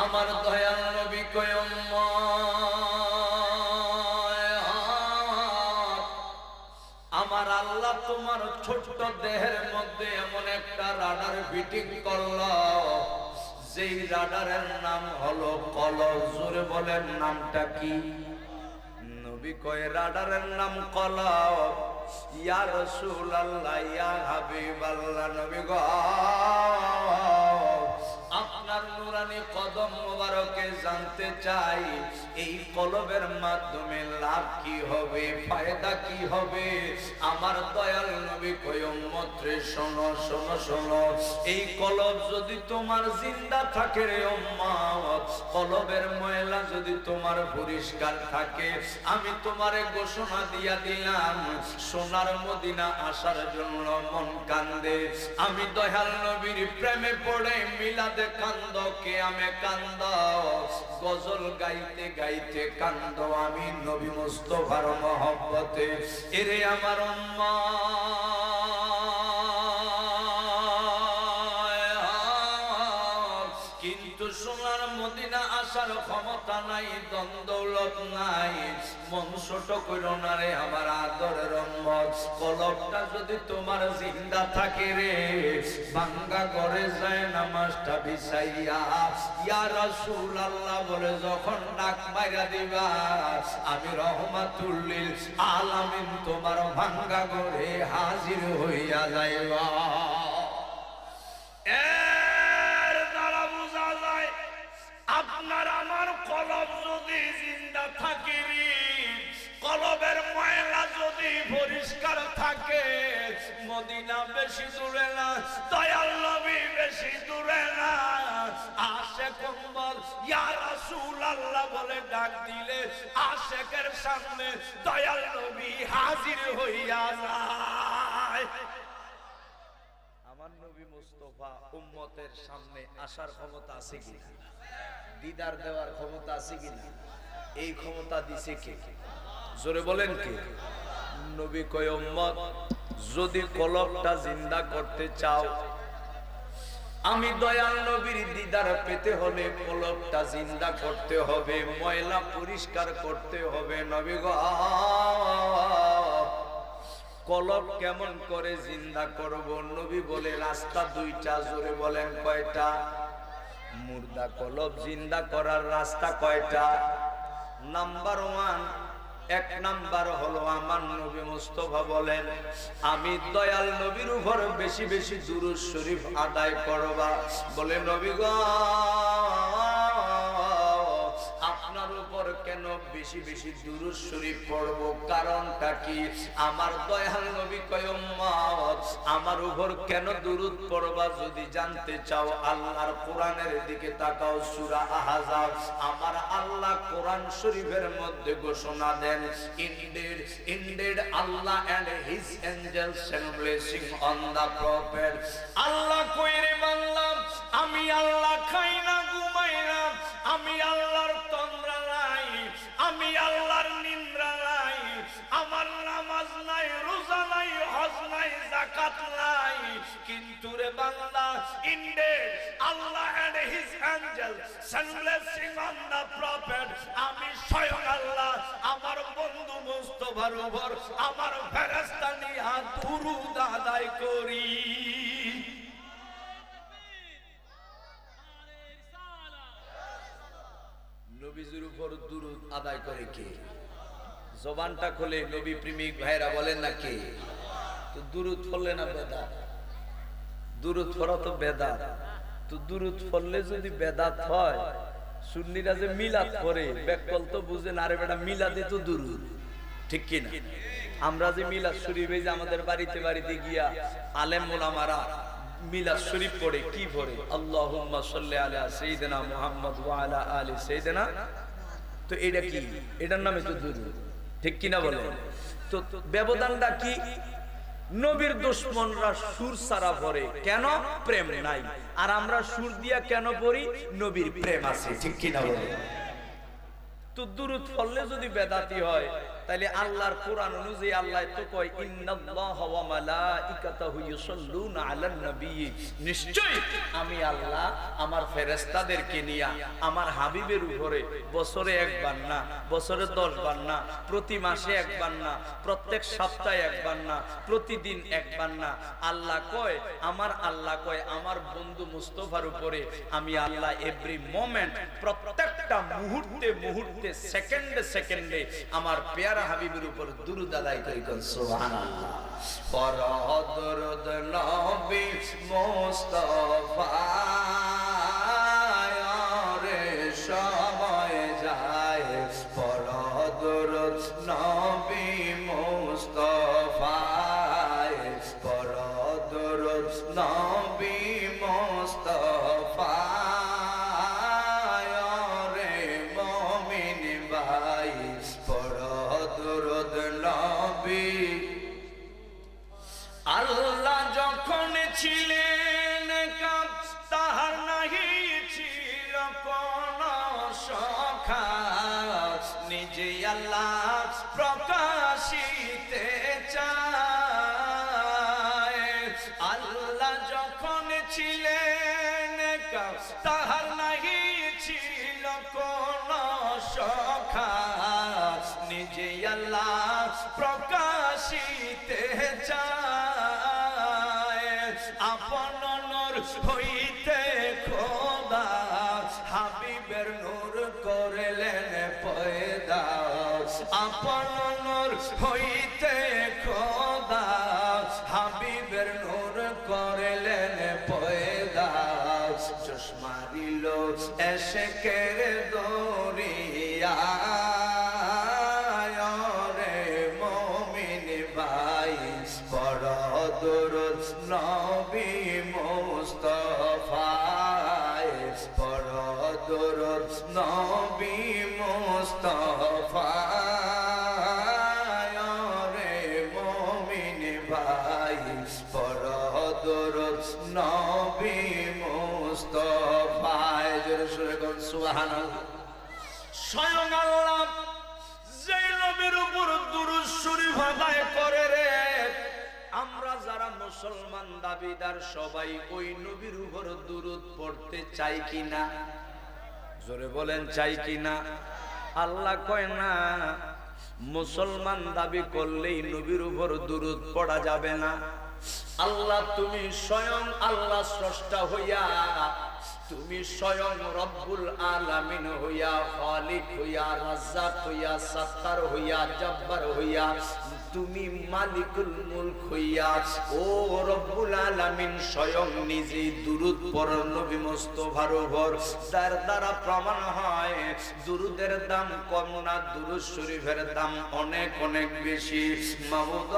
আমার দয়াল নবী কয় আমার আল্লাহ তোমার ছোট্ট দেহের মধ্যে এমন একটা রাডার ফিটিং করলো, যেই রাডারের নাম হলো কলব। জোরে বলেন নামটা কি? নবী কয় রাডারের নাম কলব। ইয়া রাসূলুল্লাহ, ইয়া হাবিবাল্লাহ, নবী গো আপনার নুরানি কদম মোবারকে জানতে চাই, এই কলবের মাধ্যমে লাভ কি হবে, ফায়দা কি হবে? আমার দয়াল নবী কয় উম্মত রে শোনো শোনো শোনো, এই কলব যদি তোমার জিন্দা থাকে রে উম্মত, কলবের ময়লা যদি তোমার পরিষ্কার থাকে, আমি তোমারে ঘোষণা দিয়া দিলাম, সোনার মদিনা আসার জন্য মন কান্দে। আমি দয়াল নবীর প্রেমে পড়ে মিলাদে কান্দ, কিয়ামে কান্দ, গজল গাইতে গাইতে কান্দ, আমি নবী মুস্তাফার মহব্বতে। এরে আমার কিন্তু সোনার মদিনা আসার ক্ষমতা নাই, ধন দৌলত নাই, মন ছোট কইরো না রে আমার আদরের উম্মত। কলবটা যদি তোমার জিন্দা থাকে রে, ভাঙ্গা ঘরে যায় নামাজটা বিছাইয়া ইয়া রাসূলুল্লাহ বলে যখন ডাক মাইরা দিবা, আমি রহমাতুল লিল আলামিন তোমার ভাঙ্গা ঘরে হাজির হইয়া যাইবা। এর দ্বারা বোঝা যায় আপনার আমার কলব যদি জিন্দা থাকে, কলবের ময়লা যদি পরিষ্কার থাকে, মদিনা বেশি দূরে না, দয়াল নবী বেশি দূরে না। আশিক উম্মত ইয়া রাসূলুল্লাহ বলে ডাক দিলে আশিকের সামনে দয়াল নবী হাজির হইয়া যায়। আমার নবী মুস্তাফা উম্মতের সামনে আসার ক্ষমতা আছে কি? দিদার দেওয়ার ক্ষমতা আছে কি? এই ক্ষমতা দিছে কে? জোরে বলেন কে? নবী কয় উম্মত যদি কলবটা জিন্দা করতে চাও, আমি দয়াল নবীর দিদার পেতে হলে কলবটা জিন্দা করতে হবে, ময়লা পরিষ্কার করতে হবে। নবী গো কলব কেমন করে জিন্দা করব? নবী বলে রাস্তা দুইটা। জোরে বলেন কয়টা? মুর্দা কলব জিন্দা করার রাস্তা কয়টা? নাম্বার 1, এক নাম্বার হলো আমার নবী মুস্তাফা বলেন, আমি দয়াল নবীর উপর বেশি বেশি দুরূদ শরীফ আদায় করবা। বলে নবী গো আপনার উপর কেন বেশি বেশি দুরূদ শরীফ পড়ব? কারণটা কি? আমার দয়াল নবী কয় উম্মত আমার উপর কেন দুরূদ পড়বা যদি জানতে চাও, আল্লাহর কোরআনের দিকে তাকাও, সূরা আহজাব। আমার আল্লাহ কোরআন শরীফের মধ্যে ঘোষণা দেন, indeed Allah and his angels send blessing on the prophet। আল্লাহ কইরে বান্দা আমি আল্লাহ খাই না ঘুমাই না, আমি আল্লাহর তন্দ্রা নাই, আমি আল্লাহর নিদ্রা নাই, আমার নামাজ নাই, রোজা নাই, হজ নাই, যাকাত নাই, কিন্তু রে বান্দা indeed Allah and his angels send blessing on the prophet। আমি স্বয়ং আল্লাহ আমার বন্ধু মুস্তাফার উপর আমার ফেরেশতা নিয়ে দুরূদ আদায় করি। নবীজির উপর দুরূদ আদায় করে কে? জবানটা খুলে নবী প্রেমিক ভাইরা বলেন না কে? তো দুরূদ পড়লে না বেদাত? দুরূদ পড়া তো বেদাত। তো দুরূদ পড়লে যদি বেদাত হয়, সুন্নিরা যে মিলাদ করে বেকল তো বুঝেন, আরে বেটা মিলাদে তো দুরূদ, ঠিক কি না? আমরা যে মিলাদ শরীফে যে আমাদের বাড়িতে বাড়িতে গিয়া আলেম ওলামারা মিলাদ শরীফ পড়ে, কি পড়ে? আল্লাহুম্মা সাল্লি আলা সাইয়্যিদিনা মুহাম্মদ ওয়া আলা আলি সাইয়্যিদিনা। তো এটা কি? এটার নামে তো দুরূদ, ঠিক কি না বলেন? তো ব্যবধানটা কি? নবীর দুশমনরা সুর সারা পড়ে কেন? প্রেম নাই। আর আমরা সুর দিয়া কেন পড়ি? নবীর প্রেম আছে, ঠিক কি না বলেন? তো দুরূদ পড়লে যদি বেদাতি হয়, তাইলে আল্লাহর কোরআন অনুযায়ী আল্লাহ তো কয় ইন্নাল্লাহা ওয়া মালাইকাতাহু ইউসাল্লুনা আলান নবী, নিশ্চয়ই আমি আল্লাহ আমার ফেরেশতাদেরকে নিয়া আমার হাবিবের উপরে বছরে একবার না, বছরে 10 বার না, প্রতি মাসে একবার না, প্রত্যেক সপ্তাহে একবার না, প্রতিদিন একবার না, আল্লাহ কয় আমার বন্ধু মুস্তাফার উপরে আমি আল্লাহ এভরি মোমেন্ট, প্রত্যেকটা মুহূর্তে মুহূর্তে, সেকেন্ডে সেকেন্ডে আমার পেয়ারা হাবিবের উপর দুরূদ আদায় করি। সুবহানাল্লাহ। পড়ো দুরূদ নবী মুস্তাফা রে সময় যায়, পড়ো দুরূদ নবী মুস্তাফা, পড়ো দুরূদ নবী মুস্তাফা রে মুমিন ভাই, পড়ো দুরূদ নবী। আল্লাহ যখন ছিলেন কাম তাহার নাহি ছিল কোন সখা, নিজে আল্লাহ প্রকাশিতে চায়। আল্লাহ যখন ছিলেন কাম তাহার নাহি ছিল কোন সখা, নিজে আল্লাহ প্রকাশিতে চায়। আপন নূর হইতে খোদা হাবিবের নূর করলেন পয়দা, আপন নূর হইতে খোদা হাবিবের নূর করলেন পয়দা। চশমা দিল এশকের দরিয়া রে মুমিন ভাই, পড়ো দুরূদ নবী মুস্তাফা, পড়ো দুরূদ নবী মুস্তাফা রে মুমিন ভাই, পড়ো দুরূদ নবী মুস্তাফা। জোরে সুরে কোন সুবহানাল্লাহ। স্বয়ং আল্লাহ যেই নবীর উপর দুরূদ শরীফ আদায় করে রে, আমরা যারা মুসলমান দাবিদার সবাই ওই নবীর উপর দুরূদ পড়তে চাই কিনা? জোরে বলেন চাই কিনা? আল্লাহ কয় না, মুসলমান দাবি করলেই নবীর উপর দুরূদ পড়া যাবে না। আল্লাহ তুমি স্বয়ং আল্লাহ স্রষ্টা হইয়া, তুমি স্বয়ং রব্বুল আলামিন হইয়া, খালিক হইয়া, রাজ্জাক হইয়া, সাত্তার হইয়া, জব্বার হইয়া, তুমি মালিকুল মুলক হইয়া, ও রব্বুল আলামিন স্বয়ং নিজেই দুরূদ পড়েন নবী মুস্তাফার উপর। যার দ্বারা প্রমাণ হয় দুরূদের দাম কম না, দুরূদ শরীফের দাম অনেক অনেক বেশি। মাহমুদ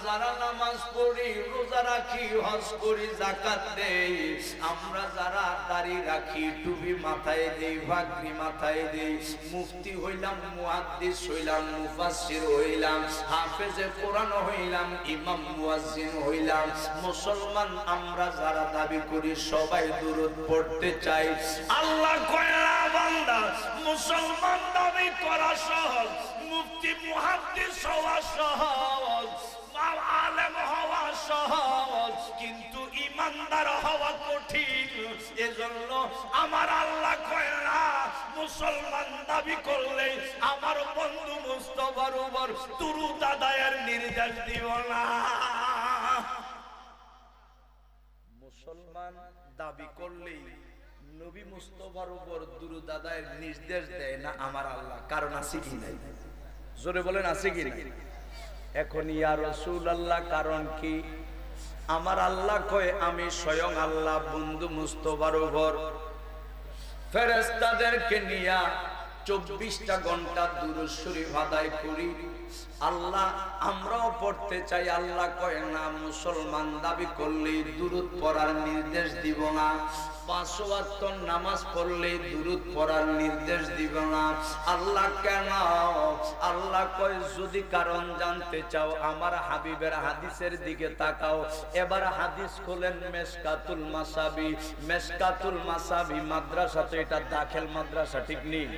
যারা নামাজ পড়ি, রোজা রাখি, হজ করি, যাকাত দেই, আমরা যারা দাড়ি রাখি, টুপি মাথায় দেই, পাগড়ি মাথায় দেই, মুফতি হইলাম, মুহাদ্দিস হইলাম, মুফাসসির হইলাম, হাফেজে কোরআন হইলাম, ইমাম মুয়াজ্জিন হইলাম, মুসলমান আমরা যারা দাবি করি সবাই দুরূদ পড়তে চাই। আল্লাহ কয় না বান্দা, মুসলমান দাবি করা সহজ, মুফতি মুহাদ্দিস হওয়া সহজ, আলেম হওয়া সহজ, কিন্তু ইমানদার হওয়া কঠিন। এজন্য আমার আল্লাহ কয় না, মুসলমান দাবি করলে আমার বন্ধু মুস্তাফার উপর দুরূদ আদায়ের নির্দেশ দিব না। মুসলমান দাবি করলেই নবী মুস্তাফার উপর দুরূদ আদায়ের নির্দেশ দেয় না আমার আল্লাহ। কারণ আছে কি নাই? জোরে বলেন আছে কি? এখন ইয়া রাসূলুল্লাহ কারণ কি? আমার আল্লাহ কয় আমি স্বয়ং আল্লাহ বন্ধু মুস্তাফার উপর ফেরেশতাদেরকে নিয়া 24টা ঘন্টা দুরূদ শরীফ আদায় করি। আল্লাহ আমরাও পড়তে চাই। আল্লাহ কয় না মুসলমান দাবি করলে দুরূদ পড়ার নির্দেশ দিব না, 5 ওয়াক্ত নামাজ পড়লে দুরূদ পড়ার নির্দেশ দিব না। আল্লাহ কেন? আল্লাহ কয় যদি কারণ জানতে চাও আমার হাবিবের হাদিসের দিকে তাকাও। এবার হাদিস খোলেন মেশকাতুল মাসাবি। মেশকাতুল মাসাবি মাদ্রাসা, তো এটা দাখিল মাদ্রাসা, ঠিক নেই?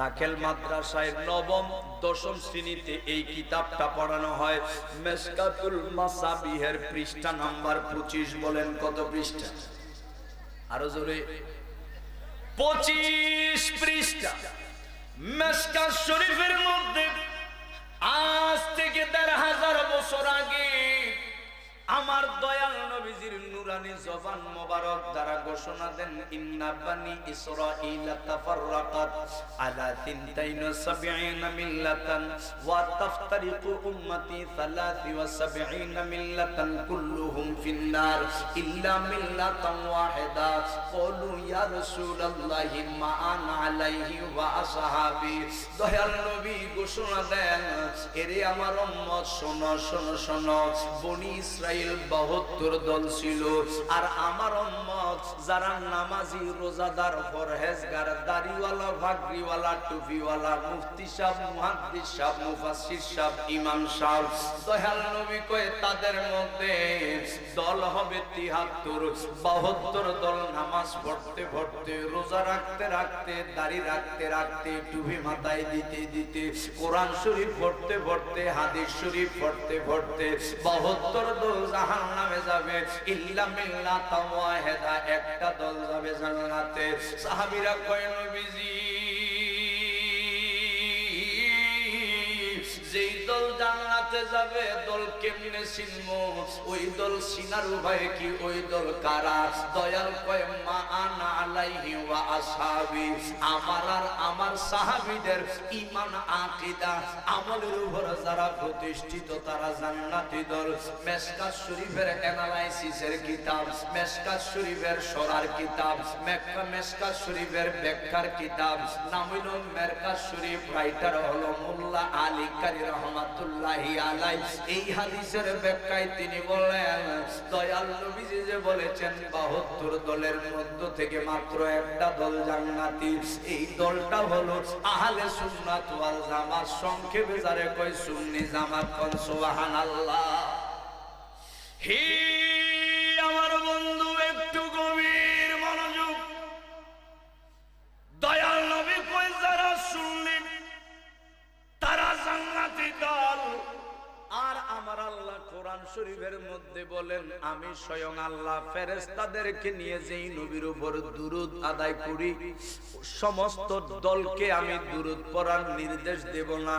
দাখিল মাদ্রাসায় নবম দশম শ্রেণীতে এই কিতাবটা পড়ানো হয়। মেশকাতুল মাসাবিহের পৃষ্ঠা নাম্বার 25। বলেন কত পৃষ্ঠা? আরো জোরে। 25 পৃষ্ঠা। মেশকাত শরীফের মধ্যে আজ থেকে 1500 বছর আগে আমার দয়াল নবীজির নুরানি জবান মোবারক দ্বারা ঘোষণা দেন, ইন্না বানি ইসরাঈলা তাফাররাকাত আলা 72 মিল্লাতান ওয়া তাফতারিকু উম্মতি 73 মিল্লাতান কুল্লুহুম ফিন্নার ইল্লা মিল্লাতান ওয়াহিদা। ক্বালু ইয়া রাসূলুল্লাহি মা আনা আলাইহি ওয়া আসহাবি। দয়াল নবী ঘোষণা দেন, এরে আমার উম্মত শোনো শোনো শোনো, বনি ইসরাঈল 72 দল ছিল। আর আমার উম্মত যারা নামাজি, রোজাদার, পরহেজগার, দাড়িওয়ালা, ভাগরিওয়ালা, টুপিওয়ালা, মুফতি সাহেব, মুহাদ্দিস সাহেব, মুফাসসির সাহেব, ইমাম সাহেব, দয়াল নবী কয় তাদের মধ্যে দল হবে 73। 72 দল নামাজ পড়তে পড়তে, রোজা রাখতে রাখতে, দাড়ি রাখতে রাখতে, টুপি মাথায় দিতে দিতে, কোরআন শরীফ পড়তে পড়তে, হাদিস শরীফ পড়তে পড়তে 72 দল জাহান্নামে যাবে। ইল্লা মিল্লাতান ওয়াহিদা, একটা দল যাবে জান্নাতে। সাহাবীরা কয় নবীজি যেই দল জান্নাতে যাবে দল কেমনে চিনবো? ওই দল চিনার উপায় কি? ওই দল কারা? দয়াল কয় মা আনা আলাইহি ওয়া আসহাবি। আমার আর আমার সাহাবীদের ঈমান, আকীদা, আমলের উপর যারা প্রতিষ্ঠিত তারা জান্নাতি দল। মেশকাত শরীফের অ্যানালাইসিসের কিতাব, মেশকাত শরীফের সরার কিতাব, মেশকাত শরীফের ব্যাখ্যার কিতাব, নাম হইল মেরকাত শরীফ। রাইটার হলো মোল্লা আলী কারি রহমাতুল্লাহি আলাই। এই হাদিসের ব্যাখ্যায় তিনি বলেন, দয়াল নবীজি যে বলেছেন 72 দলের মধ্য থেকে মাত্র একটা দল জান্নাতি। এই দলটা হলো আহলে সুন্নাত ওয়াল জামাত, সংক্ষেপে যারে কয় সুন্নি জামাত। কোন সুবহানাল্লাহ। হে আমার বন্ধু, একটু গভীর মনোযোগ। দয়াল নবী কয় যারা সুন্নি তারা জান্নাতি দল। আর আমার আল্লাহ কোরআন শরীফের মধ্যে বলেন, আমি স্বয়ং আল্লাহ ফেরেশতাদেরকে নিয়ে যেই নবীর উপর দুরূদ আদায় করি, সমস্ত দলকে আমি দুরূদ পড়ার নির্দেশ দেব না।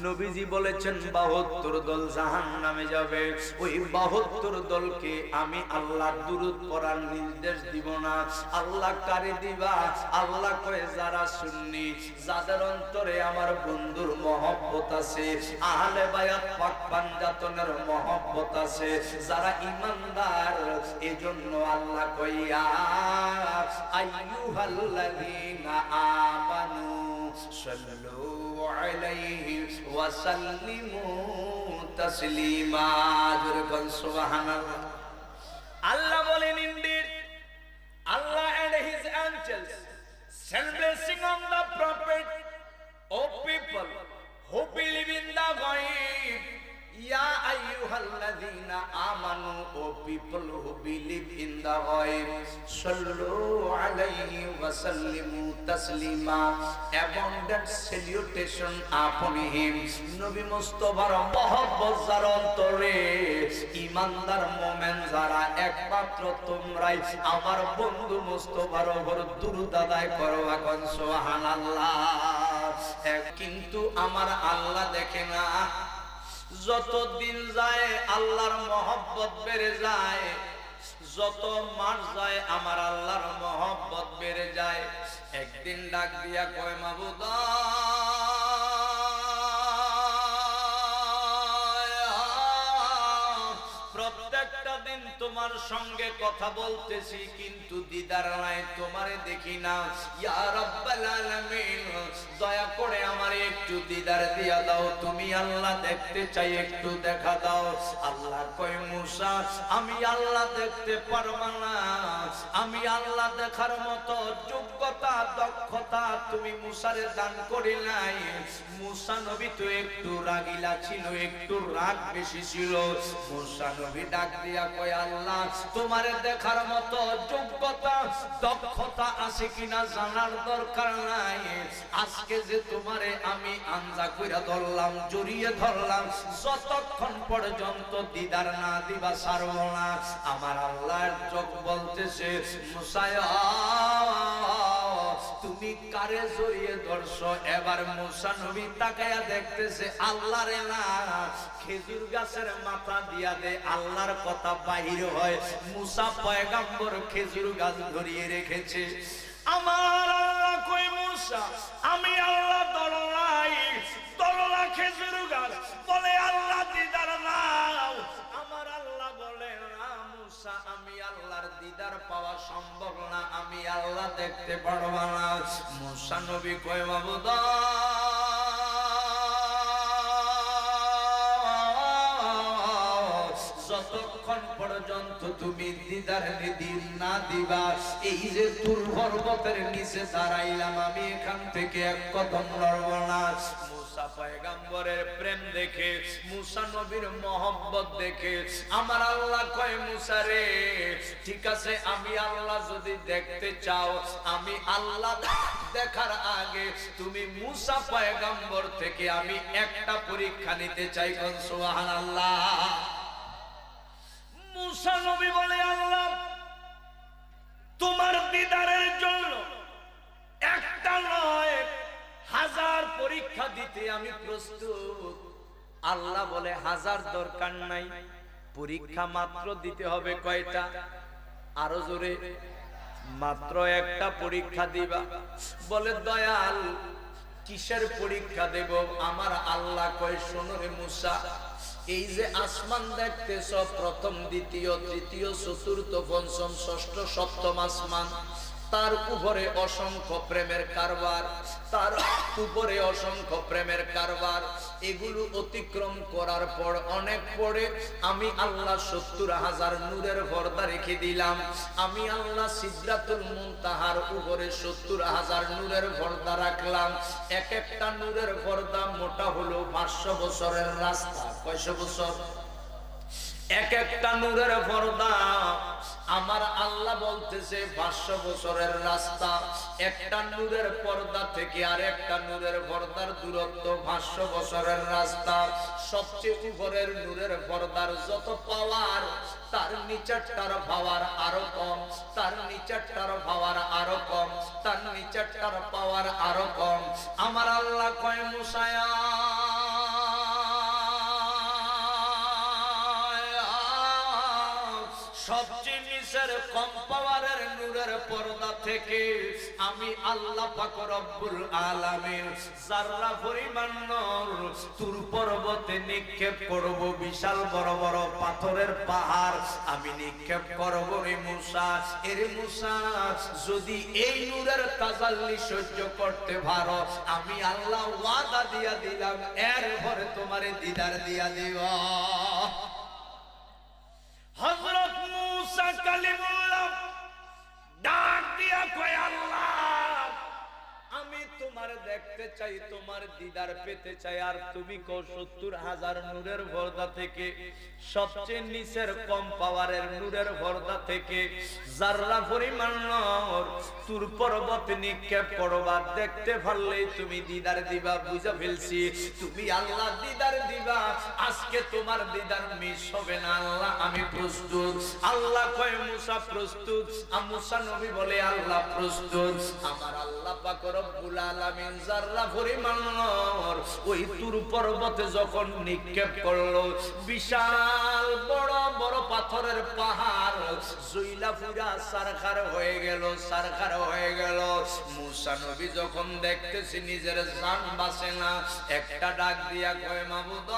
নবীজি বলেছেন 72 দল জাহান্নামে যাবে। ওই 72 দলকে আমি আল্লাহ দুরূদ পড়ার নির্দেশ দিব না। আল্লাহ কারে দিবা? আল্লাহ কয় যারা সুন্নি, যাদের অন্তরে আমার বন্ধুর মহব্বত আছে, আহলে বায়াত পাক পাঞ্জাতনের মহব্বত আছে, যারা ঈমানদার। এজন্য আল্লাহ কইয়া আইয়ুহাল্লাযীনা আমানু সাল্লু আলাইহি ওয়া সাল্লিমু তাসলিমা। জোরে বল সুবহানাল্লাহ। আল্লাহ বলেন, indeed Allah and his angels send blessing on the prophet, O people who believe in the ghaib. Ya ayyuhalladhina amanu, O people who believe in the ghaib, sallu alayhi wa sallimu taslima. Abundant salutation upon him. Nabi Mustafaর মহব্বত যার অন্তরে, ঈমানদার মুমিন যারা, একমাত্র তোমরাই আমার বন্ধু মুস্তাফার উপর দুরূদ আদায় করো। এখন সুবহানাল্লাহ। কিন্তু আমার আল্লাহ দেখে না, যত দিন যায় আল্লাহর মহব্বত বেড়ে যায়, যত মাস যায় আমার আল্লাহর মহব্বত বেড়ে যায়। একদিন ডাক দিয়া কয়, মাবুদ প্রত্যেকটা দিন তোমার তোমার সঙ্গে কথা বলতেছি কিন্তু দিদার নাই, তোমারে দেখি না। ইয়া রাব্বাল আলামিন, দয়া করে আমারে একটু দিদার দিয়া দাও, তুমি আল্লাহ দেখতে চাই, একটু দেখা দাও। আল্লাহ কয় মূসা, আমি আল্লাহ দেখতে পারব না, আমি আল্লাহ দেখার মতো যোগ্যতা দক্ষতা তুমি মূসারে দান করি নাই। মূসা নবী তো একটু রাগিলা ছিল, একটু রাগ বেশি ছিল। মূসা নবী ডাক দিয়া কয় আল্লাহ, তোমারে দেখার মতো যোগ্যতা দক্ষতা আছে কিনা জানার দরকার নাই, আজকে যে তোমারে আমি আঞ্জা কইরা ধরলাম, জড়িয়ে ধরলাম, যতক্ষণ পর্যন্ত দিদার না দিবা ছাড়ব না। আমার আল্লাহর চোখ বলতেছে মূসা তুমি কারে জড়িয়ে ধরছো? এবার মূসা নবী তাকায়া দেখতেছে আল্লাহরে না, খেজুর গাছের মাথা দিয়া দে আল্লাহর কথা বাহির হয়। মূসা পয়গম্বর খেজুর গাছ ধরিয়ে রেখেছে। আমার আল্লাহ কই মূসা, আমি আল্লাহ দরলাই দরলা খেজুর গাছ, বলে আল্লাহ দিদার নাও। আমার আল্লাহ বলে না মূসা, আমি আল্লাহর দিদার পাওয়া সম্ভব না, আমি আল্লাহ দেখতে পারব না। মূসা নবী কয় মাবুদ, যতক্ষণ পর্যন্ত তুমি দিদার দিন না দিবা, এই যে তুর পর্বতের নিচে দাঁড়াইলাম আমি, এখান থেকে এক কদম নড়ব না। মূসা পয়গম্বরের প্রেম দেখে, মূসা নবীর মহব্বত দেখে আমার আল্লাহ কয় মূসা রে, ঠিক আছে আমি আল্লাহ যদি দেখতে চাও, আমি আল্লাহ দেখার আগে তুমি মূসা পয়গম্বর থেকে আমি একটা পরীক্ষা নিতে চাই। সুবহানাল্লাহ। মূসা নবী বলে আল্লাহ তোমার দিদারের জন্য একটা নয় 1000 পরীক্ষা দিতে আমি প্রস্তুত। আল্লাহ বলে 1000 দরকার নাই, পরীক্ষা মাত্র দিতে হবে কয়টা? আরো জোরে, মাত্র একটা পরীক্ষা দিবা। বলে দয়াল কিসের পরীক্ষা দেব? আমার আল্লাহ কয় শোনো রে মূসা, এই যে আসমান দেখতেছ, প্রথম দ্বিতীয় তৃতীয় চতুর্থ পঞ্চম ষষ্ঠ সপ্তম আসমান, তার উপরে অসংখ্য প্রেমের কারবার, তার উপরে অসংখ্য প্রেমের কারবার। এগুলো অতিক্রম করার পর অনেক পরে আমি আল্লাহ 70,000 নূরের পর্দা রেখে দিলাম। আমি আল্লাহ সিদরাতুল মুনতাহার উপরে 70,000 নূরের পর্দা রাখলাম। এক একটা নূরের পর্দা মোটা হলো 500 বছরের রাস্তা। কয়শো বছর? এক একটা নূরের পর্দা আমার আল্লাহ বলতেছে 500 বছরের রাস্তা। একটা নূরের পর্দা থেকে আর একটা নূরের পর্দার দূরত্ব 500 বছরের রাস্তা। সবচেয়ে উপরের নূরের পর্দার যত পাওয়ার, তার নিচেরটার পাওয়ার আরো কম, তার নিচেরটার পাওয়ার আরো কম, তার নিচেরটার পাওয়ার আরো কম। আমার আল্লাহ কয় মূসা সবচেয়ে নিচের কম পাওয়ারের নূরের পর্দা থেকে আমি আল্লাহ পাক রব্বুল আলামিন যারা পরিমাণ নূর তুর পর্বতে নিক্ষেপ করব। বিশাল বড় বড় পাথরের পাহাড় আমি নিক্ষেপ করব রে মূসা। এর মূসা যদি এই নূরের তাজাল্লি সহ্য করতে পারো, আমি আল্লাহ ওয়াদা দিয়া দিলাম এরপরে তোমারে দিদার দিয়া দিব। হযরত মূসা কালিমুল্লাহ ডাক দিয়া কয় আল্লাহ আমি তোমার দেখতে চাই, তোমার দিদার পেতে চাই। আর তুমি কও 70,000 নূরের পর্দা থেকে সবচেয়ে নিচের কম পাওয়ারের নূরের পর্দা থেকে যারা পরিমাণ নূর তুর পর্বতে নিক্ষেপ করবা, দেখতে পারলেই তুমি দিদার দিবা। বুঝা ফেলছি তুমি আল্লাহ দিদার দিবা। আজকে তোমার দিদার মিস হবে না আল্লাহ, আমি প্রস্তুত। আল্লাহ কয় মূসা প্রস্তুত। মূসা নবী বলে আল্লাহ প্রস্তুত। আমার আল্লাহ পাক রব্বুল আলামিন যারা পরিমাণ নূর ওই তুর পর্বতে যখন নিক্ষেপ করলো, বিশাল বড় বড় পাথরের পাহাড় জইলা পুরা সারখার হয়ে গেল, সারখার হয়ে গেল। মূসা নবী যখন দেখতেছি নিজের জান বাঁচে না, একটা ডাক দিয়া কয় মাবুদ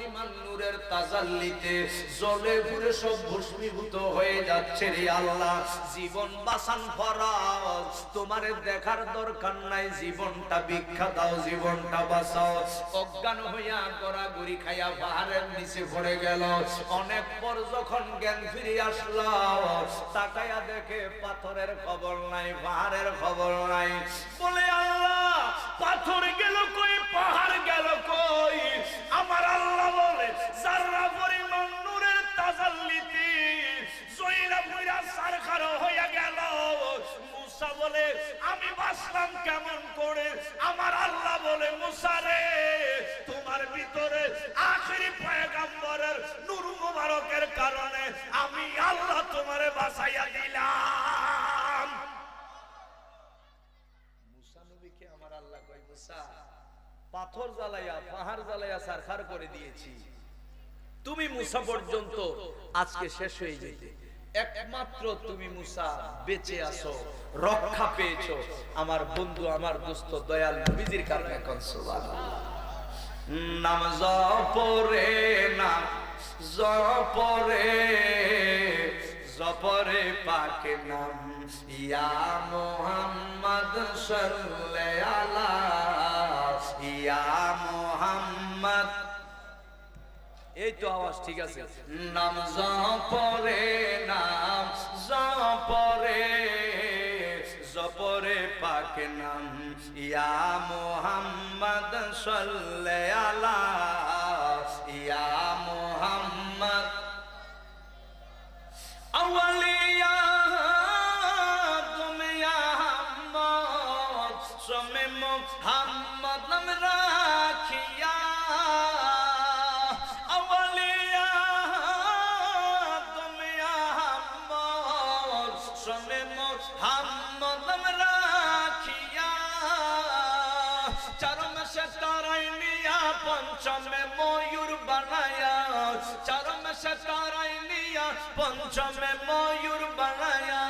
পরিমাণ নূরের তাজাল্লিতে জ্বলে পুড়ে সব ভস্মীভূত হয়ে যাচ্ছে রে আল্লাহ। জীবন বাঁচান ফরজ, তোমারে দেখার দরকার নাই, জীবনটা ভিক্ষা দাও, জীবনটা বাঁচাও। অজ্ঞান হইয়া গড়াগড়ি খাইয়া পাহাড়ের নিচে পড়ে গেল। অনেক পর যখন জ্ঞান ফিরে আসলো, তাকাইয়া দেখে পাথরের খবর নাই, পাহাড়ের খবর নাই। বলে আল্লাহ, পাথর গেল কই, পাহাড় গেল কই? আমার আল্লাহ বলে, যারা পরিমাণ নূরের তাজাল্লিতে জয়লা পুরা সারখার হইয়া গেল। মুসা বলে, আমি বাঁচলাম কেমন করে? আমার আল্লাহ বলে, মুসা রে, তোমার ভিতরে আখেরি পয়গম্বরের নূর মুবারকের কারণে আমি আল্লাহ তোমারে বাঁচাইয়া দিলাম। মুসা নবীকে আমার আল্লাহ কয়, মুসা, পাথর জ্বালাইয়া পাহাড় জ্বালাইয়া সারখার করে দিয়েছি, তুমি মুসা পর্যন্ত আজকে শেষ হয়ে যেতে, একমাত্র তুমি মুসা বেঁচে আছো, রক্ষা পেয়েছো আমার বন্ধু, আমার দোস্ত দয়াল নবীজির কারণে। কোন সুবহানাল্লাহ। নাম জপরে, নাম জপরে, জপরে পাকে নাম, ইয়া মুহাম্মদ সাল্লাল্লাহু আলা, ইয়া মুহাম্মদ। এই তো আওয়াজ ঠিক আছে। নাম জপরে, নাম জপরে, জপরে পাকে নাম, ইয়া মুহাম্মদ সাল্লাল্লাহু আলা, ইয়া মুহাম্মদ। আউলিয়া তুমি মুহাম্মদ, সমে মুহাম্মদ নাম রাখিয়া, পঞ্চমে ময়ূর বানায়া, চারমে তারাই নিয়া পঞ্চমে ময়ূর বানায়া,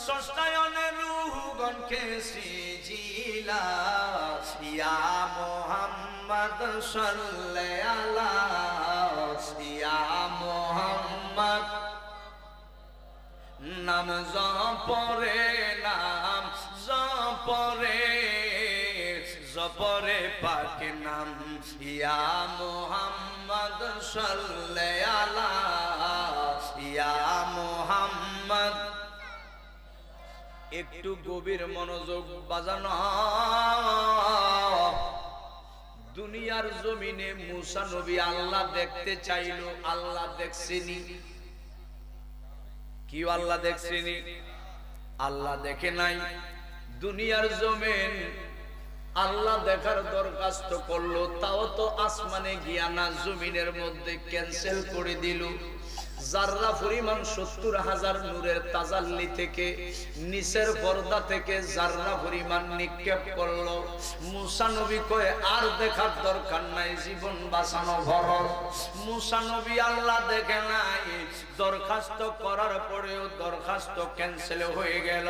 ষষ্ঠায়নে রূহগণকে সৃজিলা, ইয়া মুহাম্মদ সাল্লাল্লাহু আলা, ইয়া মুহাম্মদ। নাম জপরে, নাম জপরে, জপরে পাকে নাম, ইয়া মুহাম্মদ সাল্লাল্লাহু আলা, ইয়া মুহাম্মদ। একটু গভীর মনোযোগ বাজানো। দুনিয়ার জমিনে মুসা নবী আল্লাহ দেখতে চাইলো, আল্লাহ দেখছেনি? কি আল্লাহ দেখছেনি? আল্লাহ দেখে নাই। দুনিয়ার জমিন আল্লাহ দেখার দরখাস্ত করলো, তাও তো আসমানে গিয়া না, জমিনের মধ্যে ক্যান্সেল করে দিল। জাররা পরিমাণ ৭০,০০০ নূরের তাজাল্লি থেকে, নিচের পর্দা থেকে জাররা পরিমাণ নিক্ষেপ করলো। মুসা নবী কয়, আর দেখার দরকার নাই, জীবন বাঁচানো ফরজ। মুসা নবী আল্লাহ দেখে নাই, দরখাস্ত করার পরেও দরখাস্ত ক্যান্সেল হয়ে গেল।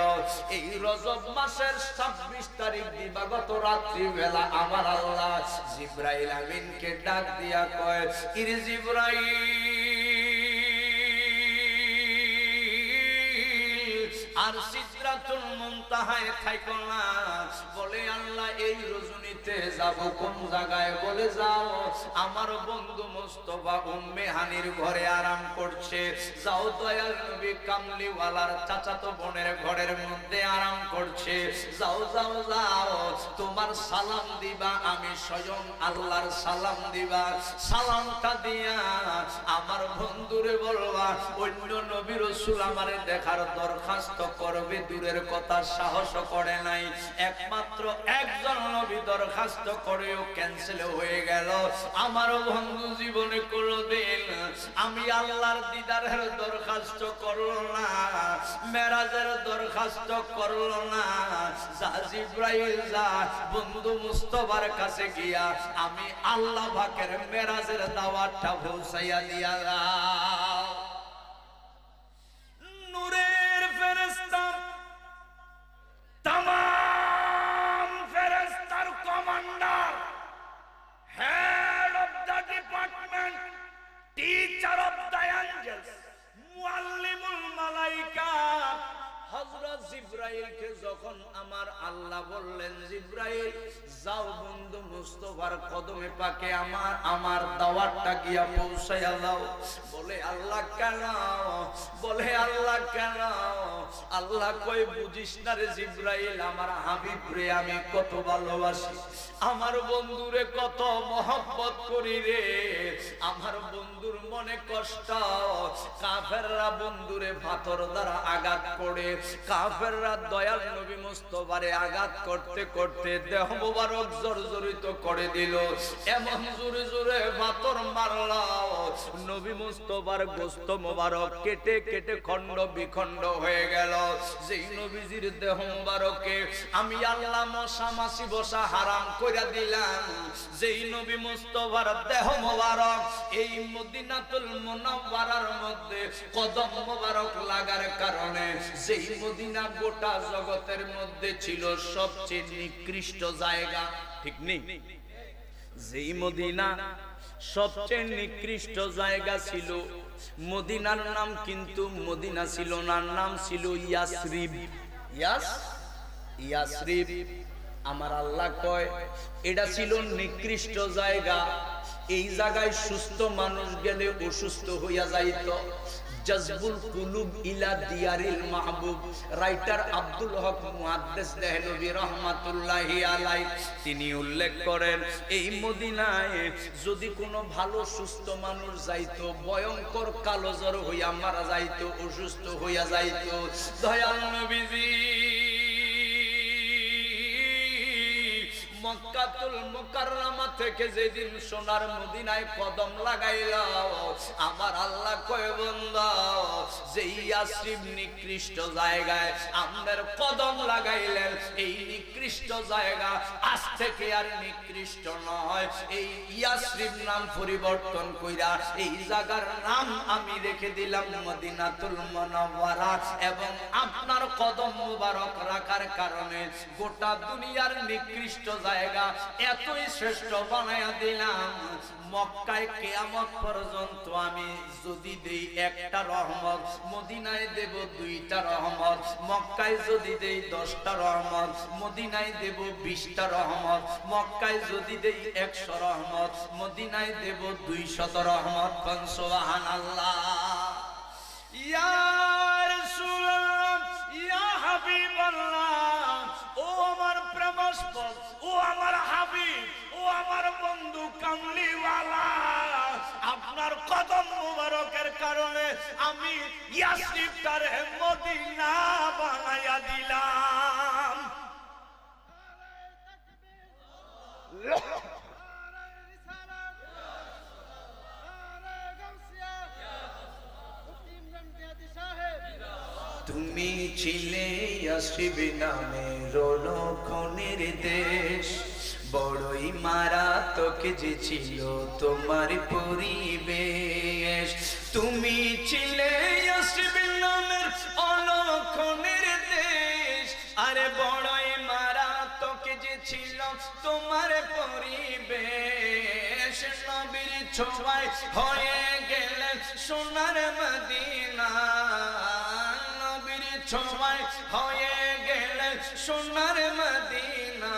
এই রজব মাসের ২৬ তারিখ দিবাগত রাত্রি বেলা আমার আল্লাহ জিবরাইল আমিনকে ডাক দিয়া কয়, ইরে জিবরাইল, আর সিদরাতুল মুনতাহায় থাইকো না। বলে আল্লাহ, এই রজনীতে যাব কোন জায়গায়? বলে যাও, আমার বন্ধু মুস্তাফা উম্মে হানির ঘরে আরাম করছে। যাও, দয়াল নবী কামলিওয়ালার চাচাতো বোনের ঘরের মধ্যে আরাম করছে। যাও যাও যাও, তোমার সালাম দিবা, আমি স্বয়ং আল্লাহর সালাম দিবা। সালামটা দিয়া আমার বন্ধুরে বলবা, অন্য নবী রাসূল আমারে দেখার দরখাস্ত করবে, দূরের কথা সাহস করে নাই। একমাত্র একজন নবী দরখাস্ত করেও ক্যান্সেল হয়ে গেল। আমার বন্ধু জীবনে কোনদিন আমি আল্লাহর দিদারের দরখাস্ত করলো না, মেরাজের দরখাস্ত করলো না। যা জিবরাইল যা, বন্ধু মুস্তাফার কাছে গিয়া আমি আল্লাহ পাকের মেরাজের দাওয়াতটা পৌঁছাইয়া দিয়া দাও। নূরের ফেরেশতা, तमाम फेरेस्तार commander, head of the department জিব্রাইল যাও বন্ধু মুস্তাফার কদমে পাকে আমার দাওয়াতটা গিয়া পৌঁছায়া দাও। বলে আল্লাহ কেন? বলে আল্লাহ কেন? আল্লাহ কই বুঝিস না রে জিব্রাইল, আমার হাবিব রে আমি কত ভালোবাসি, আমার বন্ধুরে কত মহব্বত করি রে। আমার বন্ধুর মনে কষ্ট, কাফেররা বন্ধুরে পাথর দ্বারা আঘাত করে, কাফেররা দয়াল নবী মুস্তাফারে আঘাত করতে করতে দেহ মোবারক জর্জরিত করে দিল। এমন জোরে জোরে পাথর মারল, নবী মুস্তাফার গোশত মোবারক কেটে কেটে খণ্ড বিখণ্ড হয়ে গেল। যেই নবীজির দেহ মোবারকে আমি আল্লাহ মশা মাছি বসা হারাম কইরা দিলাম, যেই নবী মুস্তাফার দেহ মোবারক এই মদিনাতুল মুনাওয়ারার মধ্যে কদম মোবারক লাগার কারণে যেই মদিনা গোটা জগতের মধ্যে ছিল সবচেয়ে নিকৃষ্ট জায়গা, ঠিক নেই? যেই মদিনা সবচেয়ে নিকৃষ্ট জায়গা ছিল, মদিনার নাম কিন্তু মদিনা ছিল না, নাম ছিল ইয়াসরিব। ইয়াসরিব আমার আল্লাহ কয় এটা ছিল নিকৃষ্ট জায়গা। এই জায়গায় সুস্থ মানুষ গেলে অসুস্থ হইয়া যাইত। জাজবুল কুলুব ইলা দিয়ারিল মাহবুব, রাইটার আব্দুল হক মুহাদ্দিস দেহলভী রাহমাতুল্লাহি আলাইহি তিনি উল্লেখ করেন, এই মদিনায় যদি কোনো ভালো সুস্থ মানুষ যাইতো, ভয়ঙ্কর কালো জ্বর হইয়া মারা যাইতো, অসুস্থ হইয়া যাইতো, দয়াল নবীজি মক্কাতুল মুকাররমা থেকে যেদিন সোনার মদিনায় কদম লাগাইল, আমার আল্লাহ কয় বান্দা যে ইয়াসরিব নিকৃষ্ট জায়গায় আমাদের কদম লাগাইলেন, এই নিকৃষ্ট জায়গা আজ থেকে আর নিকৃষ্ট নয়। এই ইয়াসরিব নাম পরিবর্তন কইরা এই জায়গার নাম আমি রেখে দিলাম মদিনাতুল মুনাওয়ারা। এবং আপনার কদম মুবারক রাখার কারণে গোটা দুনিয়ার নিকৃষ্ট জায়গা এতই শ্রেষ্ঠ বানায়া দিলাম। মক্কায় কিয়ামত পর্যন্ত আমি যদি দেই একটা রহমত, মদিনায় দেব 2টা রহমত। মক্কায় যদি দেই 10টা রহমত, মদিনায় দেব 20টা রহমত। মক্কায় যদি দেই 100 রহমত, মদিনায় দেব 200 রহমত। সুবহানাল্লাহ। ইয়া রাসূলুল্লাহ, ইয়া হাবিবাল্লাহ, ও আমার প্রেমাস্পদ, ও আমার হাবিব, ও আমার বন্ধু কামলিওয়ালা, আপনার কদম মুবারকের কারণে আমি ইয়াসরিবটারে মদিনা বানায়া দিলাম। তুমি ছিলে ইয়াসরিব নামের লক্ষণের দেশ, বড়ই মারাত্মক যে ছিল তোমার পরিবেশ। তুমি ছিলে ইয়াসরিব নামের অলক্ষণের দেশ, আরে বড়ই মারাত্মক যে ছিল তোমার পরিবেশ। নবীর ছোঁয়ায় হয়ে গেলেন সোনার মদিনা, ছোঁয়ায় হয়ে গেলে সোনার মদিনা।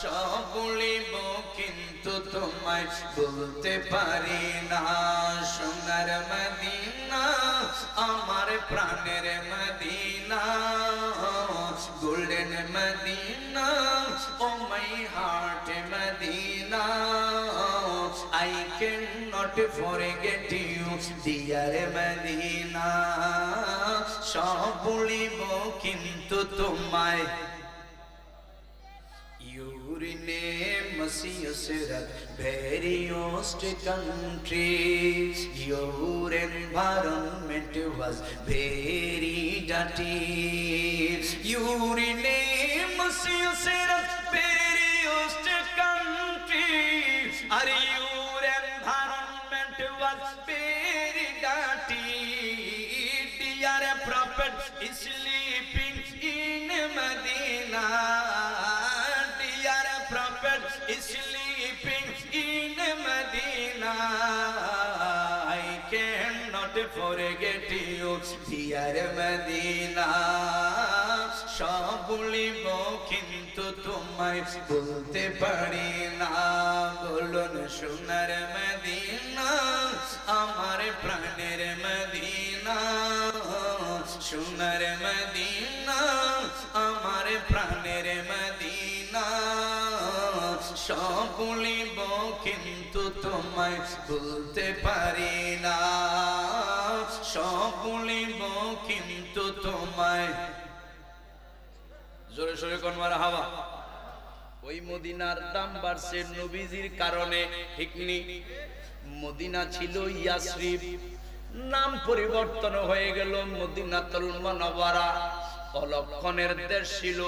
সব বলিব কিন্তু তোমায় বলতে পারি না, সোনার মদিনা আমার প্রাণের Medina, golden Medina, O my heart Medina. I cannot forget you, dear Medina. সব বলিব কিন্তু তোমায়। Your name is very host country, your environment was very dirty. Your name is very host country, are your environment was very dirty. Dear Prophet is sleeping in Medina, dear Prophet is sleeping in Medina. I cannot forget you, dear Medina. সব বলিব কিন্তু তোমায় বলতে পারি না। বলুন সোনার Medina আমার প্রাণের মদিনা, সোনার মদিনা আমার প্রাণের মদিনা। সব বলিব কিন্তু তোমায় বলতে পারি না, সব বলিব কিন্তু তোমায়। জোরে সোরে কোন মারহাবা। ওই মদিনার দাম বাড়ছে নবীজির কারণে, ঠিক নি? মদিনা ছিল ইয়াসরিব, নাম পরিবর্তন হয়ে গেল মদিনাতুল মুনাওয়ারা। অলক্ষণের দেশ ছিল,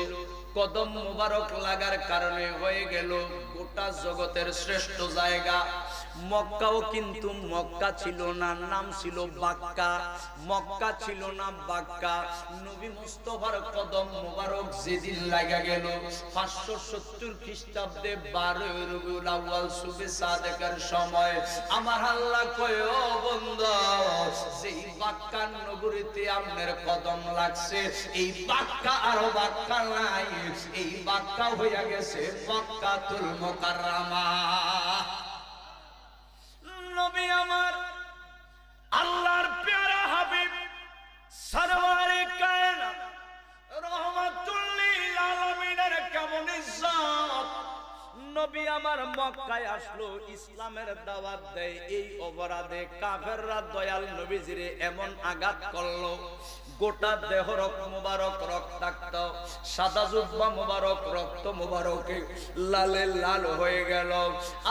কদম মুবারক লাগার কারণে হয়ে গেল গোটা জগতের শ্রেষ্ঠ জায়গা। মক্কাও কিন্তু মক্কা ছিল না, নাম ছিল বাক্কা। মক্কা ছিল না বাক্কা। নবী মুস্তাফার কদম মুবারক যেদিন লাগা গেল 570 খ্রিস্টাব্দে 12 রবিউল আউয়াল সুবে সাদেকের সময়, আমার আল্লাহ কয় ও বান্দা, যেই বাক্কা নগরীতে আপনার কদম লাগছে, এই বাক্কা আর বাক্কা নাই, এই বাক্কা হইয়া গেছে মক্কাতুল মুকাররমা। নবী আমার আল্লাহর প্যারা হাবিব সরওয়ারে কায়নাত রহমাতুল লিল আলামিনের কেমন ইজ্জত। নবী আমার মক্কায় আসলো, ইসলামের দাওয়াত দেয়, এই অপরাধে কাফেররা দয়াল নবীজিরে এমন আঘাত করলো, গোটা দেহ রক্ত মুবারক রক্তাক্ত, সাদা জুব্বা মুবারক রক্ত মুবারকে লালে লাল হয়ে গেল।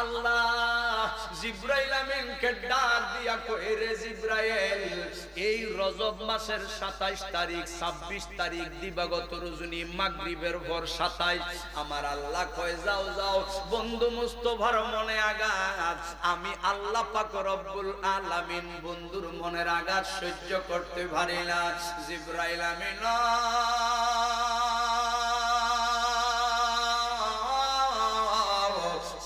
আল্লাহ জিব্রাইল আমিনকে ডাক দিয়া কয়, রে জিব্রাইল, এই রজব মাসের 27 তারিখ 26 তারিখ দিবাগত রজনী মাগরিবের পর 27, আমার আল্লাহ কয় যাও যাও, বন্ধু মুস্তাফার মনে আঘাত, আমি আল্লাহ পাক রব্বুল আলামিন বন্ধুর মনের আঘাত সহ্য করতে পারি না। জিব্রাইল আমিন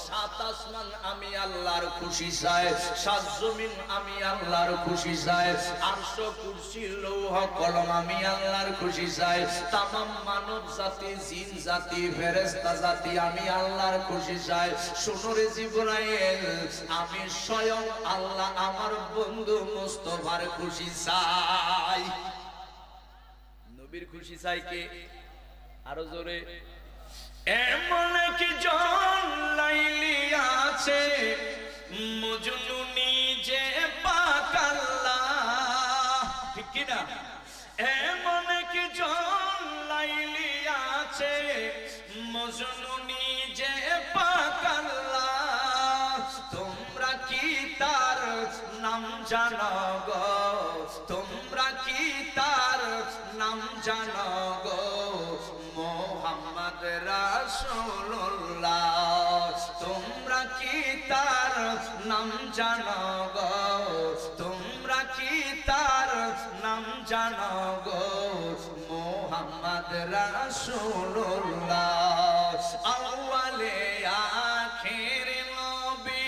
সাত আসমান আমি আল্লাহর খুশি চাই, সাত জমিন আমি আল্লাহর খুশি চাই, আরশ কুরসি লৌহ কলম আমি আল্লাহর খুশি চাই, তামাম মানব জাতি জিন জাতি ফেরেশতা জাতি আমি আল্লাহর খুশি চাই। শুনো রে জিব্রাইল, আমি স্বয়ং আল্লাহ আমার বন্ধু মুস্তাফার খুশি চাই। নবীর খুশি চাই কে? আরো জোরে। এমন কি জন লাইলি আছে মজনু নিজে পাক আল্লাহ, ঠিক কি না? এমন কি জন লাইলি আছে মজনু নিজে পাক আল্লাহ, তোমরা কি তার নাম জানো গো? তোমরা কি তার নাম জানো গো? মোহাম্মদ রাসূলুল্লাহ। তোমরা কি তার নাম জানো গো? তোমরা কি তার নাম জানো গো? মোহাম্মদ রাসূলুল্লাহ। আউয়ালে আখিরে নবী,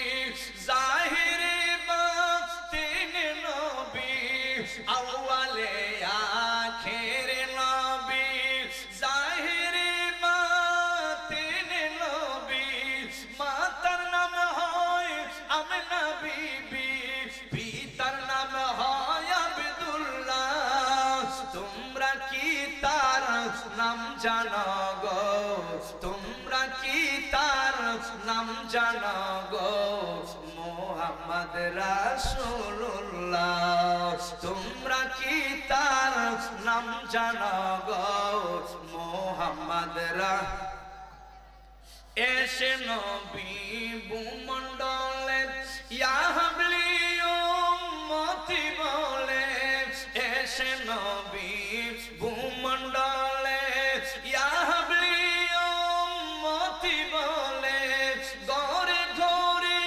জাহিরে বাতিনে নবী, আউয়ালে আখিরে নবী, জাহিরে বাতিনে নবী। মাতার নাম হয় আমিনা বিবি, পিতার নাম হয় আব্দুল্লাহ। তোমরা কি তার নাম জানো গো? তোমরা কি তার নাম জানো গো? মোহাম্মদ রাসূলুল্লাহ। তোমরা কি তার নাম জানো গো? মোহাম্মদ এসে নবী ভূমণ্ডলে ইয়া হাবলি উম্মতি বলে, এসে নবী ভূমণ্ডলে ইয়া হাবলি উম্মতি বলে, ঘরে ঘরে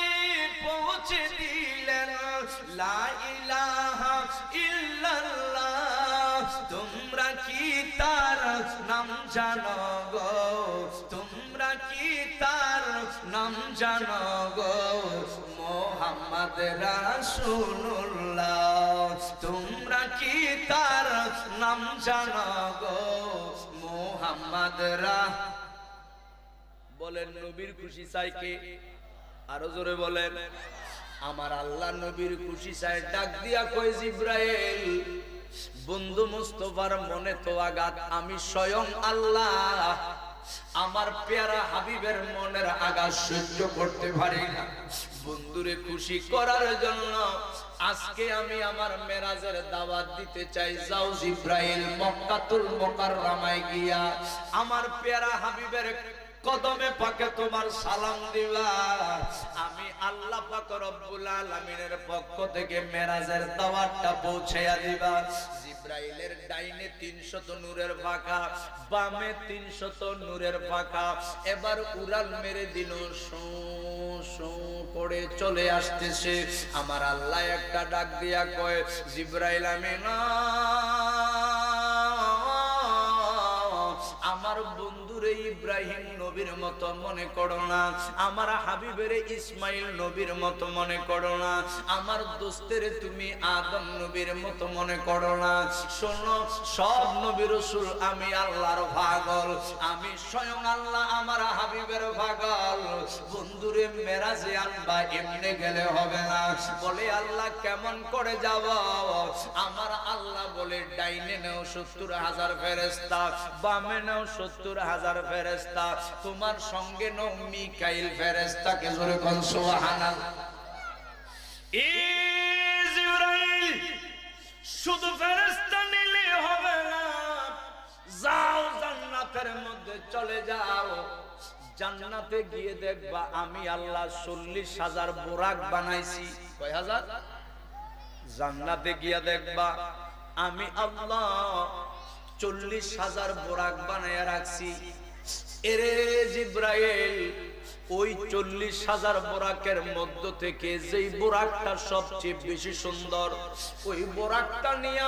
পৌঁছে দিলেন লা ইলাহা ইল্লাল্লাহ। তোমরা কি তার নাম জানো গো? তোমরা কি তার নাম জানো গো? মোহাম্মদ রাসূলুল্লাহ। তোমরা কি তার নাম জানো গো? মোহাম্মদ বলেন নবীর খুশি চাই কে? আরো জোরে বলেন। আমার আল্লাহ নবীর খুশি চাই। ডাক দিয়া কই জিব্রাইল বন্ধু মুস্তাফার মনে তো আঘাত, আমি স্বয়ং আল্লাহ আমার পেয়ারা হাবিবের মনের আঘাত সহ্য করতে পারি না। বন্ধুরে খুশি করার জন্য আজকে আমি আমার মেরাজের দাওয়াত দিতে চাই। যাও জিব্রাইল মক্কাতুল মুকাররমায় গিয়া আমার পেয়ারা হাবিবের কদমে পাকে তোমার সালাম দিবা। আমি আল্লাহ পাক রব্বুল আলামিনের পক্ষ থেকে মেরাজের দাওয়াতটা পৌঁছায়া দিবা। জিব্রাইলের ডাইনে 300 নূরের পাখা, বামে 300 নূরের পাখা। এবার উড়াল মেরে দিল, শো শো করে চলে আসতেছে। আমার আল্লাহ একটা ডাক দিয়া কয় জিব্রাইল আমিনা আমার বন্ধুরে ইব্রাহিম নবীর মতো মনে করো না, আমার হাবিবের ইসমাইল নবীর মতো মনে করো না, আমার দোস্তের তুমি আদম নবীর মতো মনে করো না। শোনো সব নবী রাসূল আমি আল্লাহর পাগল, আমি স্বয়ং আল্লাহ আমার হাবিবের পাগল। বন্ধুরে মেরাজে আনবা এমনি গেলে হবে না। বলে আল্লাহ কেমন করে যাব? আমার আল্লাহ বলে ডাইনে নেও 70,000 ফেরেশতা, বামে নেও 70,000 ফেরেশতা, তোমার সঙ্গে নাও মিকাইল ফেরেশতাকে। জোরে কোন সুবহানাল্লাহ। জিবরাইল শুধু ফেরেশতা নিলে হবে না, যাও জান্নাতের মধ্যে চলে যাও। জান্নাতে গিয়ে দেখবা আমি আল্লাহ 40,000 বোরাক বানাইছি। কয় হাজার? জান্নাতে গিয়ে দেখবা আমি আল্লাহ 40,000 বোরাক বানায়া রাখছি। এরে জিব্রাইল ওই 40,000 বোরাকের মধ্য থেকে যেই বোরাকটা সবচেয়ে বেশি সুন্দর, ওই বোরাকটা নিয়া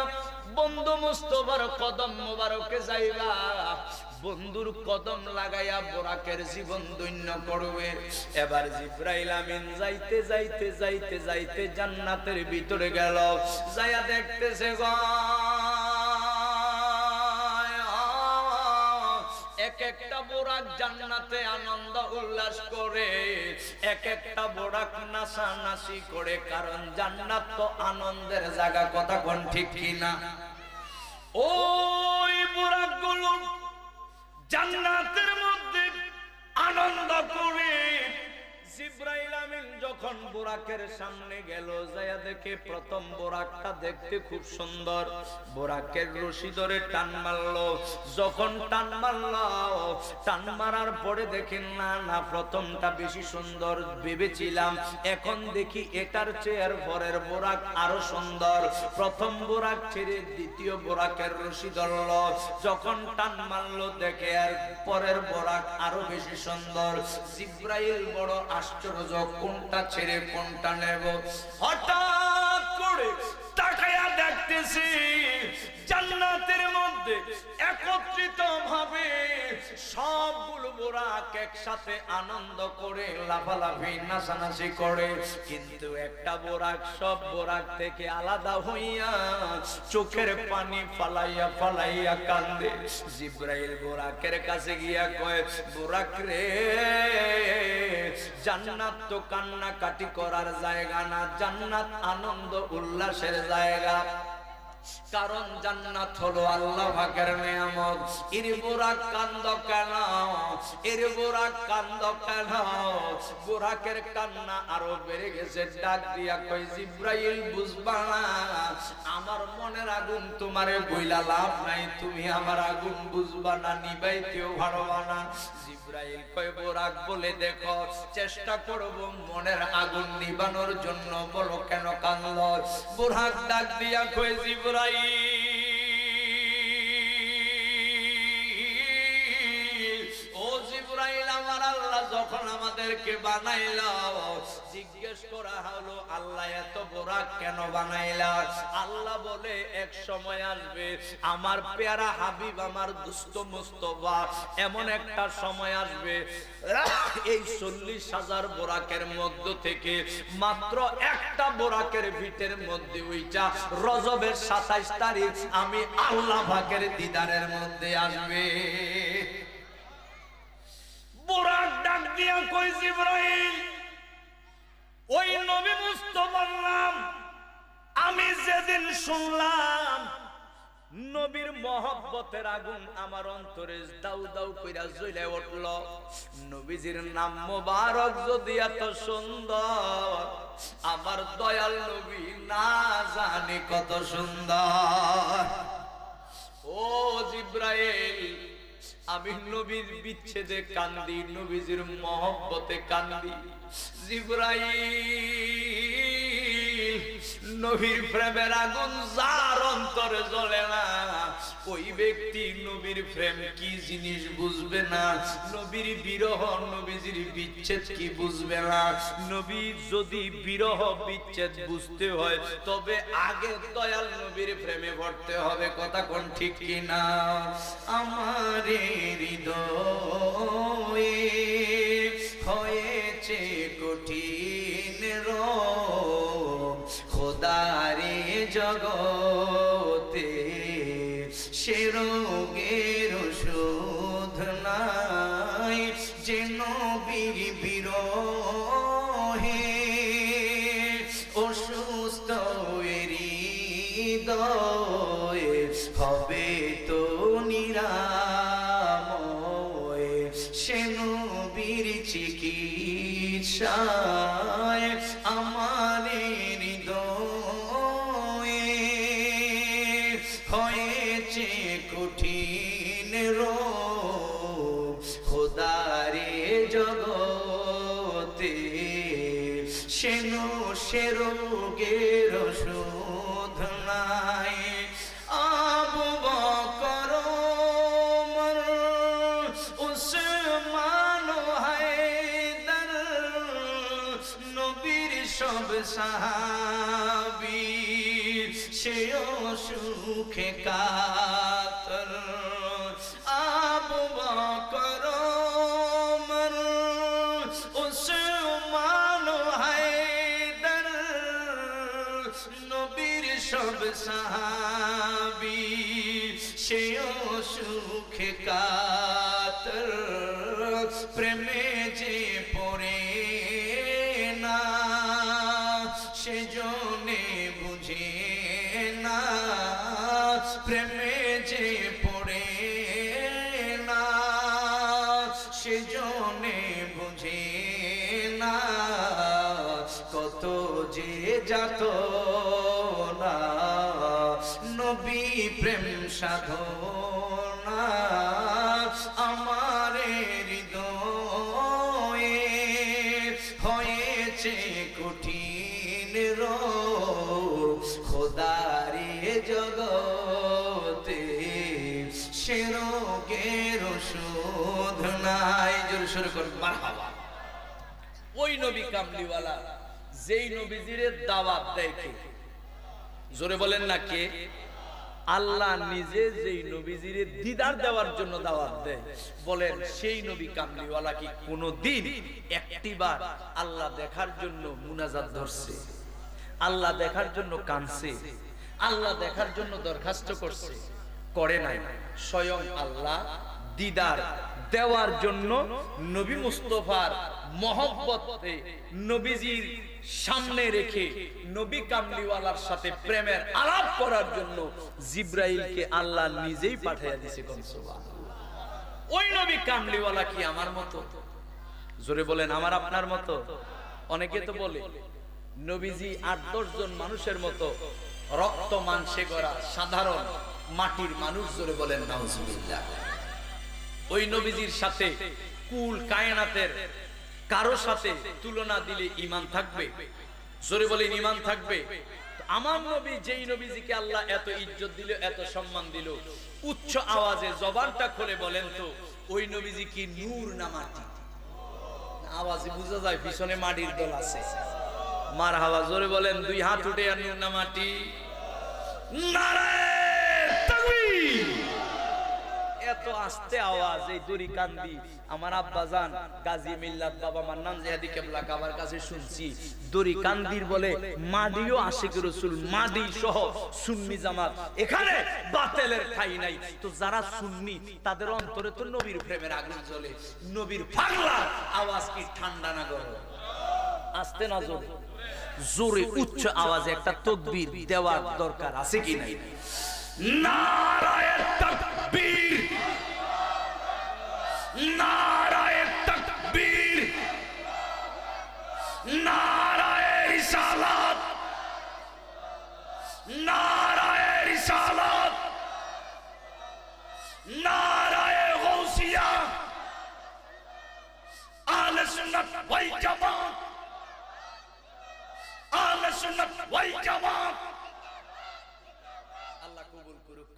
বন্ধু মুস্তাফার কদম মোবারকে যাইবা। বন্ধুর কদম লাগাইয়া বোরাকের জীবন ধন্য করবে। এবার জিব্রাইল আমিন যাইতে যাইতে যাইতে যাইতে জান্নাতের ভিতরে গেল, যাইয়া দেখতেছে গো এক একটা বোরাক জান্নাতে আনন্দ উল্লাস করে, এক একটা বোরাক নাচানাচি করে। কারণ জান্নাত তো আনন্দের জায়গা, কথা কোন ঠিক কিনা? ওই বোরাক গুলো জান্নাতের মধ্যে আনন্দ করে। জিব্রাইল আমিন যখন বোরাকের সামনে গেল, যায়া দেখে প্রথম বোরাকটা দেখতে খুব সুন্দর। বোরাকের রশি ধরে টান মারলো। যখন টান মারলো, টান মারার পরে দেখেন না না প্রথমটা বেশি সুন্দর ভেবেছিলাম, এখন দেখি এটার চেয়ার পরের বোরাক আরো সুন্দর। প্রথম বোরাক ছেড়ে দ্বিতীয় বোরাকের রশি ধরলো। যখন টান মারলো দেখে আর পরের বোরাক আরো বেশি সুন্দর। জিব্রাইল বড় আশ্চর্য, কোনটা ছেড়ে কোনটা নেব। হঠাৎ করে তাকায়া দেখতেছি জান্নাতের মধ্যে একত্রিত ভাবে সবগুলো বোরাক একসাথে আনন্দ করে লাফালাফি নাচানাচি করে। কিন্তু একটা বোরাক সব বোরাক থেকে আলাদা হইয়া চোখের পানি ফালাইয়া ফালাইয়া কান্দে। জিব্রাইল বোরাকের কাছে গিয়া কয় বোরাক রে, জান্নাত তো কান্নাকাটি করার জায়গা না, জান্নাত আনন্দ উল্লাসের জায়গা। কারণ জান্নাত হলো আল্লাহ পাকের নিয়ামত। এর বোরাক কান্দ কেন? এর বোরাক কান্দ কেন? বোরাকের কান্না আরো বেড়ে গেছে। ডাক দিয়া কই জিব্রাইল বুঝবা না, আমার মনের আগুন তোমারে বইলা লাভ নাই, তুমি আমার আগুন বুঝবা না, নিবাইতেও পারবা না। জিব্রাইল কই বোরাক বলে দেখো, চেষ্টা করব মনের আগুন নিবানোর জন্য, বলো কেন কান্দ? বোরাক ডাক দিয়া কই জিব্রাইল ও জিব্রাইল, আমার আল্লাহ যখন আমাদেরকে বানাইলো জিজ্ঞেস করা হলো আল্লাহ এত বোরাক কেন বানাইলা? আল্লাহ বলে এক সময় আসবে আমার পেয়ারা হাবিব আমার দুষ্ট মুস্তাফা, এমন একটা সময় আসবে এই 40,000 বোরাকের মধ্য থেকে মাত্র একটা বোরাকের ভিটের মধ্যে ওইটা রজবের 27 তারিখ আমি আল্লাহ পাকের দিদারের মধ্যে আসবে। বোরাক ডাক কই জিবরাইল ওই নবী মুস্তাফার নাম আমি যেদিন শুনলাম নবীর মহব্বতের আগুন আমার অন্তরে দাউ দাউ কইরা জ্বলে উঠল। নবীজির নাম মোবারক যদি এত সুন্দর, আমার দয়াল নবী না জানি কত সুন্দর। ও জিবরাইল, আমি নবীর বিচ্ছেদে কান্দি, নবীজির মহব্বতে কান্দি। জিবরাইল, নবীর প্রেমের আগুন যার অন্তরে জ্বলে না, ওই ব্যক্তি নবীর প্রেম কি জিনিস বুঝবে না, নবীর বিরহ নবীজির বিচ্ছেদ কি বুঝবে না। নবী যদি বিরহ বিচ্ছেদ বুঝতে হয় তবে আগে দয়াল নবীর প্রেমে পড়তে হবে। কথা কোন ঠিক কিনা? আমার হৃদয়ে হয়েছে কঠিন রোগ, খোদারে জগতে সে রোগের ওষুধ নাই, যে নবীর বিরহে অসুস্থ হৃদয় হবে তো নিরাময়, সে নবীর চিকিৎসায় আমার হৃদয়ে হয়েছে কঠিন রোগ, খোদারে জগতে সে রোগের ওষুধ নাই। আবু বকর ওমর উসমান হায়দার নবীর সব সাহাবী সেও সুখে কাতর। আবু বকর ওমর উসমান হায়দার নবীর সব সাহাবী সেও সুখে কাতর। প্রেমে যে পড়ে না সেজনে বুঝে না, প্রেমে যে পড়ে না সেজনে বুঝে না, কত যে যাতনা নবী প্রেম সাধনা আমার হৃদয়ে হয়েছে কঠিন রোগ, খোদারে জগতে সে রোগের ওষুধ নাই। জোরে শুরু করুন মারহাবা। ওই নবী কামলিওয়ালা যেই নবীজির দাওয়াত দেয় কে? জোরে বলেন না কে? আল্লাহ নিজে যেই নবীজির দিদার দেওয়ার জন্য দাওয়াত দেয়, বলেন সেই নবী কামলিওয়ালা কি কোনদিন একটিবার আল্লাহ দেখার জন্য মুনাজাত ধরছে, আল্লাহ দেখার জন্য কাঁদছে, আল্লাহ দেখার জন্য দরখাস্ত করছে? করে নাই। স্বয়ং আল্লাহ দিদার দেওয়ার জন্য নবী মুস্তাফার মহব্বতে নবীজির সামনে রেখে নবী কামলিওয়ালার সাথে প্রেমের আলাপ করার জন্য জিবরাইলকে আল্লাহ নিজেই পাঠিয়ে দিয়েছে। ওই নবী কামলিওয়ালা কি আমার মতো? জোরে বলেন আমার আপনার মতো? অনেকে তো বলে নবীজি ৮-১০ জন মানুষের মতো রক্ত মাংসে গড়া সাধারণ মাটির মানুষ। জোরে বলেন নাউজুবিল্লাহ। ওই নবীজির সাথে কুল কায়নাতের কারো সাথে তুলনা দিলে ঈমান থাকবে? জোরে বলেন ঈমান থাকবে? আমার নবী যেই নবীজিকে আল্লাহ এত ইজ্জত দিল, এত সম্মান দিল, উচ্চ আওয়াজে জবানটা খুলে বলেন তো ওই নবীজি কি নূর না মাটি? আওয়াজে বোঝা যায় পিছনে মাটির দল আছে। মারহাবা। জোরে বলেন দুই হাত উঠে আর নূর না মাটি? নারে তাকবীর। এত এত আস্তে আওয়াজ, এই দড়ি কান্দি আমার আব্বাজান গাজী মিল্লাত বাবা মান্নান জিহাদি কেবলা কাবার কাছে শুনছি, দড়ি কান্দির বলে মাডিও আশিক রাসূল, মাডি সহ সুন্নি জামাত, এখানে বাতিলের ঠাঁই নাই। তো যারা সুন্নি তাদের অন্তরে তো নবীর প্রেমের আগুন জ্বলে। নবীর পাগলার আওয়াজ কি ঠান্ডা না গরম? আস্তে না জোরে? জোরে উচ্চ আওয়াজে একটা তাকবীর দেওয়ার দরকার আছে কি নাই? নারায়ে তাকবীর, নারায়ে তাকবীর, নারায়ে রিসালাত, নারায়ে রিসালাত, নারায়ে গাউসিয়া, আহলে সুন্নাত ওয়াল জামাত, আহলে সুন্নাত ওয়াল জামাত। আল্লাহ কবুল করুক।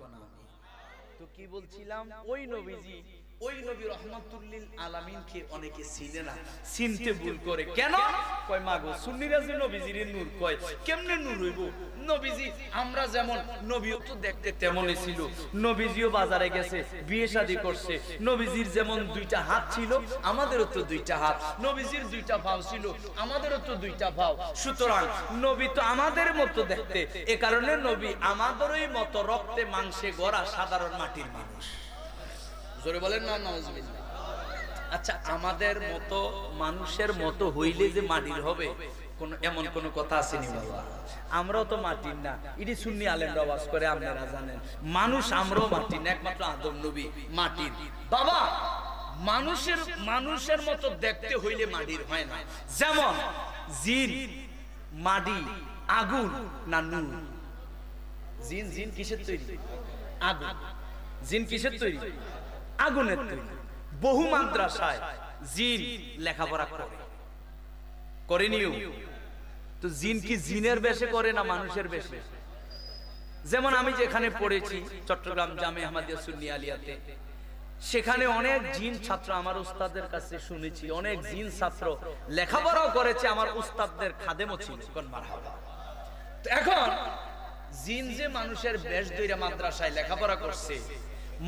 তো কি বলছিলাম, ওই নবীজি, ওই নবী রহমাতুল লিল আলামিনকে অনেকে চিনে না, চিনতে ভুল করে। কেন কয় মাগো সুন্নিরা যে নবীজির নূর কয়, কেমনে নূর হইব? নবীজি আমরা যেমন, নবীও তো দেখতে তেমনই ছিল। নবীজিও বাজারে গেছে, বিয়ে শাদী করছে। নবীজির যেমন দুইটা হাত ছিল, আমাদেরও তো দুইটা হাত। নবীজির দুইটা ভাও ছিল, আমাদেরও তো দুইটা ভাও। সুতরাং নবী তো আমাদের মতো দেখতে, এ কারণে নবী আমাদেরই মতো রক্তে মাংসে গড়া সাধারণ মাটির মানুষ। জোরে বলেন না নাউজুবিল্লাহ। আচ্ছা, আমাদের মতো মানুষের মতো হইলে যে মাটির হবে, কোন এমন কোন কথা আসেনি বাবা? আমরাও তো মাটির না, এটি সুন্নি আলেমরা ওয়াজ করে, আপনারা জানেন। মানুষ আমরাও মাটির না, একমাত্র আদম নবী মাটির। বাবা মানুষের মতো দেখতে হইলে মাটির হয় না। যেমন জিন, মাটি, আগুন না নূর? জিন কিসের তৈরি? আগুন। জিন কিসের তৈরি? আগুনের তৈরি। বহু মাদ্রাসায় জিন লেখাপড়া করেনিও। তো জিন কি জিনের বেশে করে না মানুষের বেশে? যেমন আমি যেখানে পড়েছি চট্টগ্রাম জামে আহমদিয়া সুন্নি আলিয়াতে, সেখানে অনেক জিন ছাত্র, আমার উস্তাদের কাছে শুনেছি, অনেক জিন ছাত্র লেখাপড়াও করেছে, আমার উস্তাদদের খাদেমও ছিল। এখন জিন যে মানুষের বেশ ধরে মাদ্রাসায় লেখাপড়া করছে,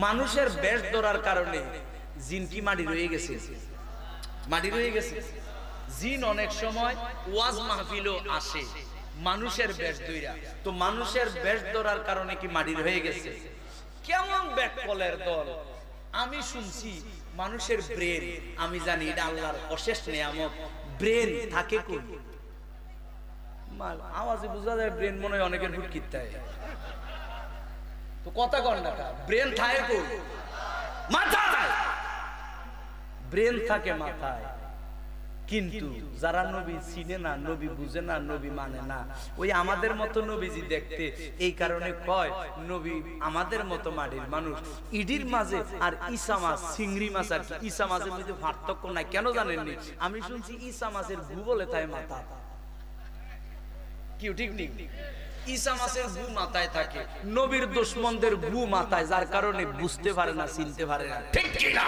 মানুষের বেশ ধরার কারণে জিন কি মাটি রয়ে গেছে? মাটি রয়ে গেছে। জিন অনেক সময় ওয়াজ মাহফিলও আসে মানুষের বেশ ধইরা, তো মানুষের বেশ ধরার কারণে কি মাটি রয়ে গেছে? কেমন ব্যাককলের দল! আমি শুনছি মানুষের ব্রেন, আমি জানি এটা আল্লাহর অশেষ নিয়ামত, ব্রেন থাকে কই? আওয়াজে বোঝা যায় ব্রেন মনে হয় অনেকের ফুটকিতে। তো কথা কন না, ব্রেন থাকে কই? মাথায়। ব্রেন থাকে মাথায়। কিন্তু যারা নবী চিনে না, নবী বুঝে না, নবী মানে না, ওই আমাদের মতো নবীজি দেখতে, এই কারণে কয় নবী আমাদের মতো মাটির মানুষ। ইডির মাঝে আর ঈসা মাছ, চিংড়ি মাছ আর কি, ঈসা মাছের মধ্যে পার্থক্য নাই। কেন জানেননি? আমি শুনছি ঈসা মাছের গু বলে তাই মাথা। কি ঠিক নেই? ঈসা মাছের গু মাথায় থাকে, নবীর দুশমনদের গু মাথায়, যার কারণে বুঝতে পারে না, চিনতে পারে না। ঠিক কি না?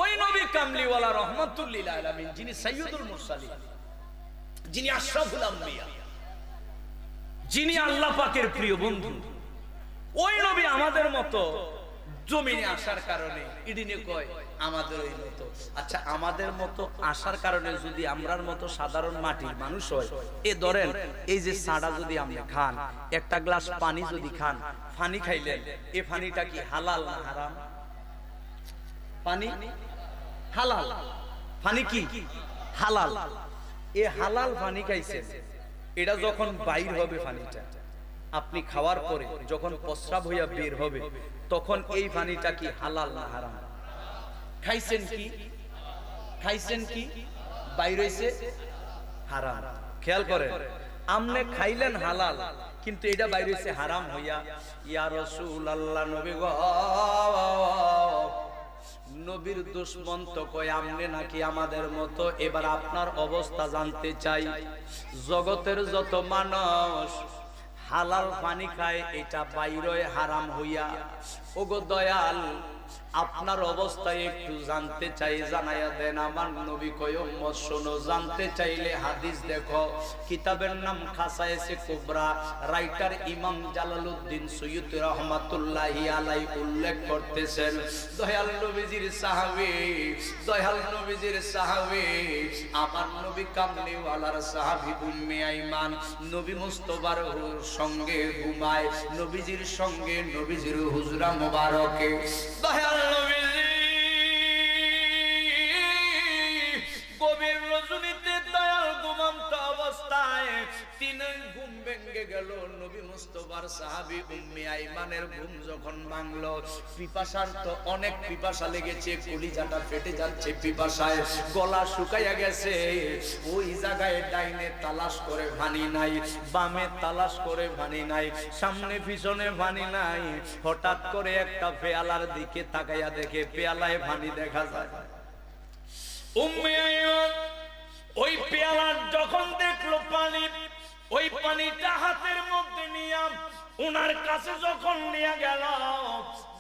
ওই নবী কামলিওয়ালা রহমাতুল লিল আলামিন, যিনি সাইয়্যিদুল মুরসালিন, যিনি আশরাফুল আম্বিয়া, যিনি আল্লাহ পাকের প্রিয় বন্ধু, ওই নবী আমাদের মতো জমিনে আসার কারণে ইডিনে কয় আমাদের ওই মতো। আচ্ছা, আমাদের মতো আসার কারণে যদি আমরার মতো সাধারণ মাটির মানুষ হয়, এ ধরেন এই যে সাড়া যদি আপনি খান, একটা গ্লাস পানি যদি খান, পানি খাইলেন, এ পানিটা কি হালাল না হারাম? পানি হালাল। পানি কি হালাল? এ হালাল পানি খাইছেন, এটা যখন বাইর হবে পানিটা, আপনি খাওয়ার পরে যখন প্রস্রাব হইয়া বের হবে, তখন এই পানিটা কি হালাল না হারাম? খাইছেন কি? খাইছেন কি? বাইর হইছে হারাম। খেয়াল করেন, আমনে খাইলেন হালাল, কিন্তু এটা বাইর হইছে হারাম হইয়া। ইয়া রাসূলুল্লাহ, নবী গো, নবীর দুশমন তো কয় আমনে নাকি আমাদের মতো। এবার আপনার অবস্থা জানতে চাই। জগতের যত মানুষ হালাল পানি খায়, এটা বাইরে হারাম হইয়া। ওগো দয়াল, আপনার অবস্থায় একটু জানতে চাই, জানাইয়া দেন। আমার নবী কয় উম্মত শোনো, জানতে চাইলে হাদিস দেখো। কিতাবের নাম খাসায়েসে কুবরা, রাইটার ইমাম জালালউদ্দিন সুয়ুতি রহমাতুল্লাহি আলাইহি উল্লেখ করতেছেন, দয়াল নবীজির সাহাবী, দয়াল নবীজির সাহাবী, আমার নবী কামলিওয়ালার সাহাবী উম্মে আইমান নবী মুস্তাফার সঙ্গে ঘুমায়, নবীজির সঙ্গে নবীজির হুজরা মোবারকে। দয়াল নবীজি গভীর রজনীতে দয়াল ঘুমন্ত অবস্থায় তিনের ঘুম ভেঙে গেল। নবী মুস্তাফার সাহাবী উম্মে আইমানের ঘুম যখন ভাঙলো, পিপাসার তো অনেক পিপাসা লেগেছে, কলিজাটা ফেটে যাচ্ছে পিপাসায়, গলা শুকাইয়া গেছে। ওই জায়গায় ডাইনে তালাশ করে পানি নাই, বামে তালাশ করে পানি নাই, সামনে পিছনে পানি নাই। হঠাৎ করে একটা পেয়ালার দিকে তাকাইয়া দেখে পেয়ালায় পানি দেখা যায়। উম্মে আইমান ওই পেয়ালার যখন দেখলো পানি, ওই পানিটা হাতের মধ্যে নিয়ে উনার কাছে যখন নিয়ে গেল,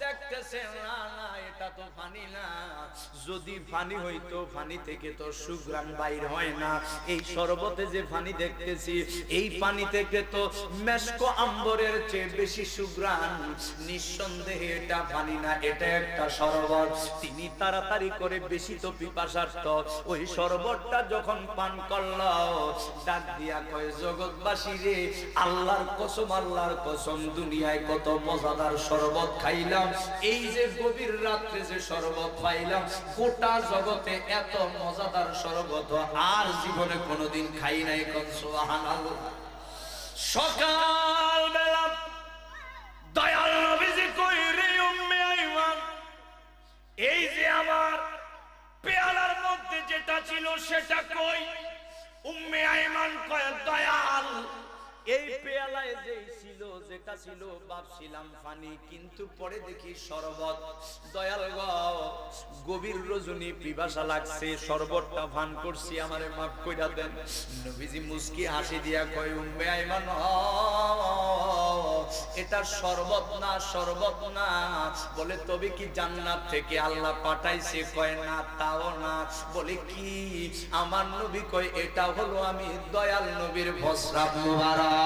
দেখতেছে না না এটা তো পানি না, যদি পানি হইতো পানি থেকে তো সুঘ্রাণ বাইর হয় না, এই শরবতে যে পানি দেখতেছি এই পানি থেকে তো মেশক আম্বরের চেয়ে বেশি সুঘ্রাণ, নিঃসন্দেহে এটা পানি না, এটা একটা শরবত। তিনি তাড়াতাড়ি করে, বেশি তো পিপাসার্থ, ওই শরবতটা যখন পান করল, ডাক দিয়া কয় জগৎবাসী রে, আল্লাহর কসম, আল্লাহর কসম, দুনিয়ায় কত মজাদার শরবত খাইলাম, এই যে গভীর রাত্রে যে শরবত পাইলাম, গোটা জগতে এত মজাদার শরবত আর জীবনে কোনোদিন খাই নাই। কোন সুবহানাল্লাহ। সকাল বেলা দয়াল নবীজি কই রে উম্মে আইমান, এই যে আমার পেয়ালার মধ্যে যেটা ছিল সেটা কই? উম্মে আইমান কয় দয়াল এই পেয়ালায় যেই ছিল, যেটা ছিল ভাবছিলাম পানি, কিন্তু পরে দেখি শরবত। দয়াল গো, গভীর রজনী পিপাসা লাগছে, শরবতটা পান করছি, আমারে মাফ কইরা দেন। নবীজি মুস্কি হাসি দিয়া কয় উম্মে আইমান এটা শরবত না, শরবত না। বলে তবে কি জান্নাত থেকে আল্লাহ পাঠাইছে? কয় না তাও না। বলে কি? আমার নবী কয় এটা হলো আমি দয়াল নবীর প্রস্রাব মুবারক।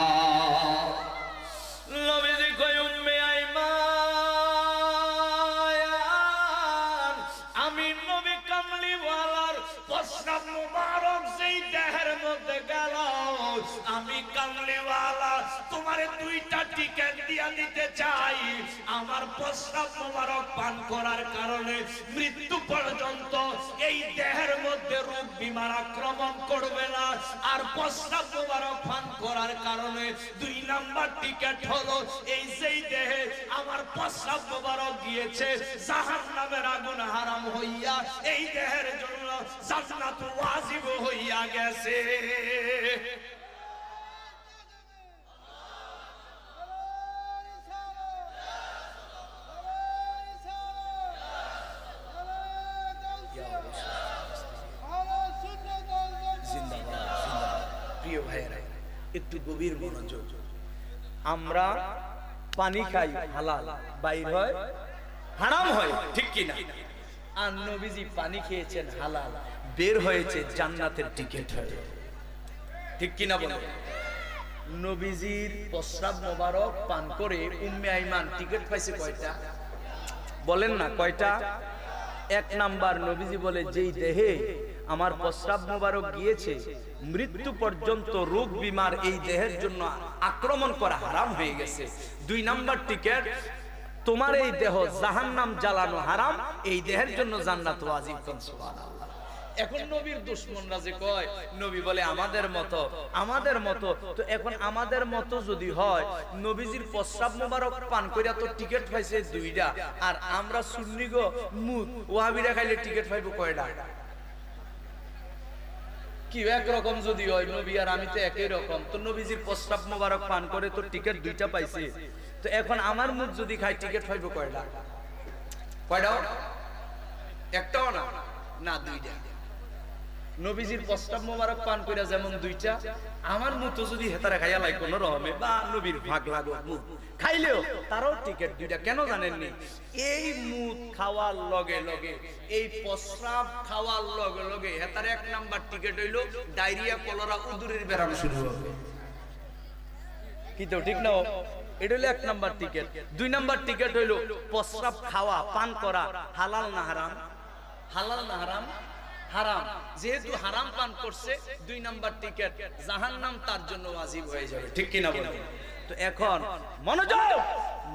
নবীজি কয় উম্মে আইমান আমি নবী কামলিওয়ালার প্রস্রাব মুবারক যেই দেহের মধ্যে গেল, আমি কামলিওয়ালা তোমারে দুইটা টিকেট দিয়া দিতে চাই। আমার প্রস্রাব মুবারক পান করার কারণে মৃত্যু পর্যন্ত এই দেহের মধ্যে রোগ বিমার আক্রমণ করবে না। আর প্রস্রাব মুবারক পান করার কারণে 2 নাম্বার টিকেট হলো এই যেই দেহে আমার প্রস্রাব মুবারক গিয়েছে, জাহান্নামের আগুন হারাম হইয়া এই দেহের জন্য জান্নাত ওয়াজিব হইয়া গেছে। প্রিয় ভাইয়েরা, একটু গভীর মনোযোগ। আমরা পানি খাই হালাল, বাইর হয় হারাম হয়, ঠিক কিনা? আর নবীজি পানি খেয়েছেন হালাল, বের হয়েছে জান্নাতের টিকিট হয়ে, ঠিক কিনা বলেন? নবীজির প্রস্রাব মোবারক পান করে উম্মে আইমান টিকিট পাইছে কয়টা? বলেন না কয়টা? 1 নাম্বার, নবীজি বলে যেই দেহে আমার প্রস্রাব মোবারক গিয়েছে মৃত্যু পর্যন্ত রোগ বিমার এই দেহের জন্য আক্রমণ করা হারাম হয়ে গেছে। 2 নাম্বার টিকেট, তোমার এই দেহ জাহান্নাম জ্বালানো হারাম, এই দেহের জন্য জান্নাত ওয়াজিব। সুবহানাল্লাহ। এখন নবীর দুশমনরা যে কয়, নবী বলে আমাদের মতো, আমাদের মতো। তো এখন আমাদের মতো যদি হয়, নবীজির প্রস্রাব মোবারক পান কইরা তো টিকিট পাইছে 2টা, আর আমরা সুন্নি গো মুত ওয়াহাবিরা খাইলে টিকিট পাইবো কয়টা? কি একরকম যদি হয়, নবী আর আমি তো একই রকম, তো নবীজির প্রস্রাব মোবারক পান করে তো টিকিট 2টা পাইছে, তো এখন আমার মুখ যদি খাই টিকিট পাইবো কয়টা? কয়টা? একটাও না, না 2টা। নবীজির প্রস্তাব মোবারক পান কইরা যেমন দুইটা, আমার মতো যদি হেতারা খাইয়া লাই কোন রহমে বা নবীর ভাগ লাগো মুখ খাইলেও তারও টিকেট দুইটা। কেন জানেননি? এই মুখ খাওয়ার লগে লগে, এই প্রস্রাব খাওয়ার লগে লগে হেতার 1 নাম্বার টিকেট হইলো ডায়রিয়া, কলেরা, উদরের ব্যারাম শুরু হবে। কি তো ঠিক না? এটা হলো 1 নাম্বার টিকেট। 2 নাম্বার টিকেট হইলো প্রস্রাব খাওয়া, পান করা হালাল না হারাম? হালাল না হারাম? হারাম। যেহেতু হারাম পান করছে, 2 নাম্বার টিকেট জাহান্নাম তার জন্য ওয়াজিব হয়ে যাবে। ঠিক কি না বলেন? তো এখন মনোযোগ,